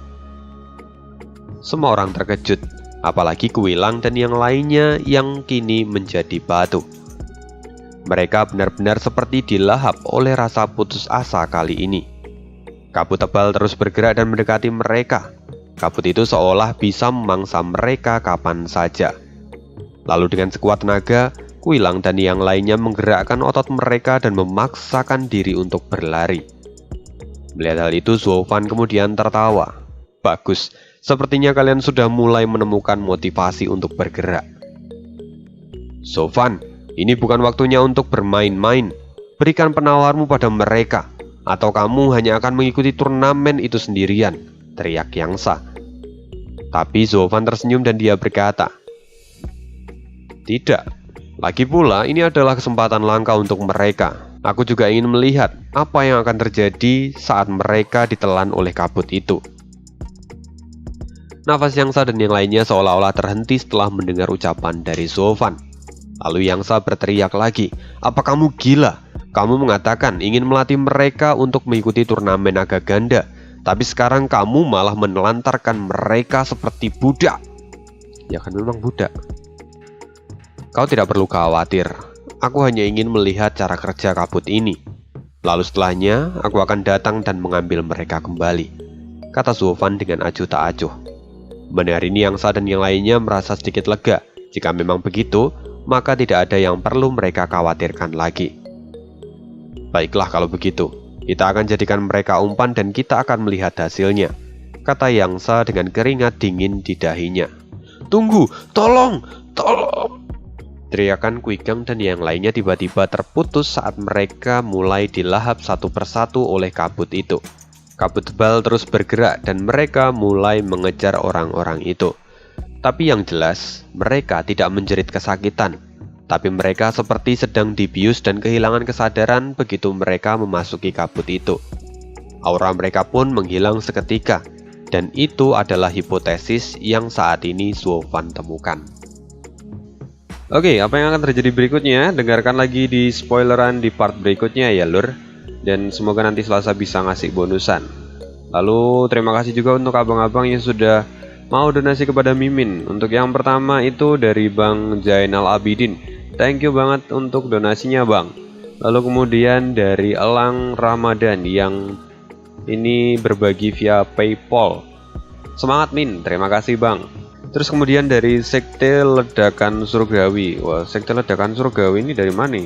Semua orang terkejut, apalagi Kuilang dan yang lainnya yang kini menjadi batu. Mereka benar-benar seperti dilahap oleh rasa putus asa kali ini. Kabut tebal terus bergerak dan mendekati mereka. Kabut itu seolah bisa memangsa mereka kapan saja. Lalu dengan sekuat tenaga, Kuilang dan yang lainnya menggerakkan otot mereka dan memaksakan diri untuk berlari. Melihat hal itu, Sofan kemudian tertawa. "Bagus, sepertinya kalian sudah mulai menemukan motivasi untuk bergerak." "Sofan, ini bukan waktunya untuk bermain-main. Berikan penawarmu pada mereka, atau kamu hanya akan mengikuti turnamen itu sendirian," teriak Yangsa. Tapi Sofan tersenyum dan dia berkata, "Tidak, lagi pula ini adalah kesempatan langka untuk mereka. Aku juga ingin melihat apa yang akan terjadi saat mereka ditelan oleh kabut itu." Nafas Yangsa dan yang lainnya seolah-olah terhenti setelah mendengar ucapan dari Sofan. Lalu Yangsa berteriak lagi, "Apa kamu gila? Kamu mengatakan ingin melatih mereka untuk mengikuti turnamen naga ganda, tapi sekarang kamu malah menelantarkan mereka seperti budak." "Ya kan memang budak. Kau tidak perlu khawatir. Aku hanya ingin melihat cara kerja kabut ini. Lalu setelahnya, aku akan datang dan mengambil mereka kembali," kata Sofan dengan acuh tak acuh. Mendengar ini Yangsa dan yang lainnya merasa sedikit lega. Jika memang begitu, maka tidak ada yang perlu mereka khawatirkan lagi. "Baiklah kalau begitu, kita akan jadikan mereka umpan dan kita akan melihat hasilnya," kata Yangsa dengan keringat dingin di dahinya. "Tunggu, tolong, tolong!" teriakan Kuigang dan yang lainnya tiba-tiba terputus saat mereka mulai dilahap satu persatu oleh kabut itu. Kabut tebal terus bergerak dan mereka mulai mengejar orang-orang itu. Tapi yang jelas, mereka tidak menjerit kesakitan. Tapi mereka seperti sedang dibius dan kehilangan kesadaran begitu mereka memasuki kabut itu. Aura mereka pun menghilang seketika. Dan itu adalah hipotesis yang saat ini Sofan temukan. Oke, apa yang akan terjadi berikutnya? Dengarkan lagi di spoileran di part berikutnya ya lur. Dan semoga nanti Selasa bisa ngasih bonusan. Lalu terima kasih juga untuk abang-abang yang sudah mau donasi kepada Mimin. Untuk yang pertama itu dari Bang Jainal Abidin. Thank you banget untuk donasinya Bang. Lalu kemudian dari Elang Ramadan yang ini berbagi via PayPal. Semangat Min, terima kasih Bang. Terus kemudian dari Sekte Ledakan Surgawi. Wah, Sekte Ledakan Surgawi ini dari mana?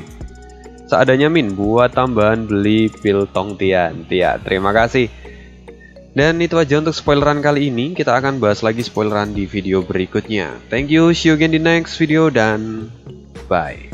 Seadanya Min, buat tambahan beli pil Tong Tian. Ya, terima kasih. Dan itu aja untuk spoileran kali ini. Kita akan bahas lagi spoileran di video berikutnya. Thank you, see you again di next video, dan bye.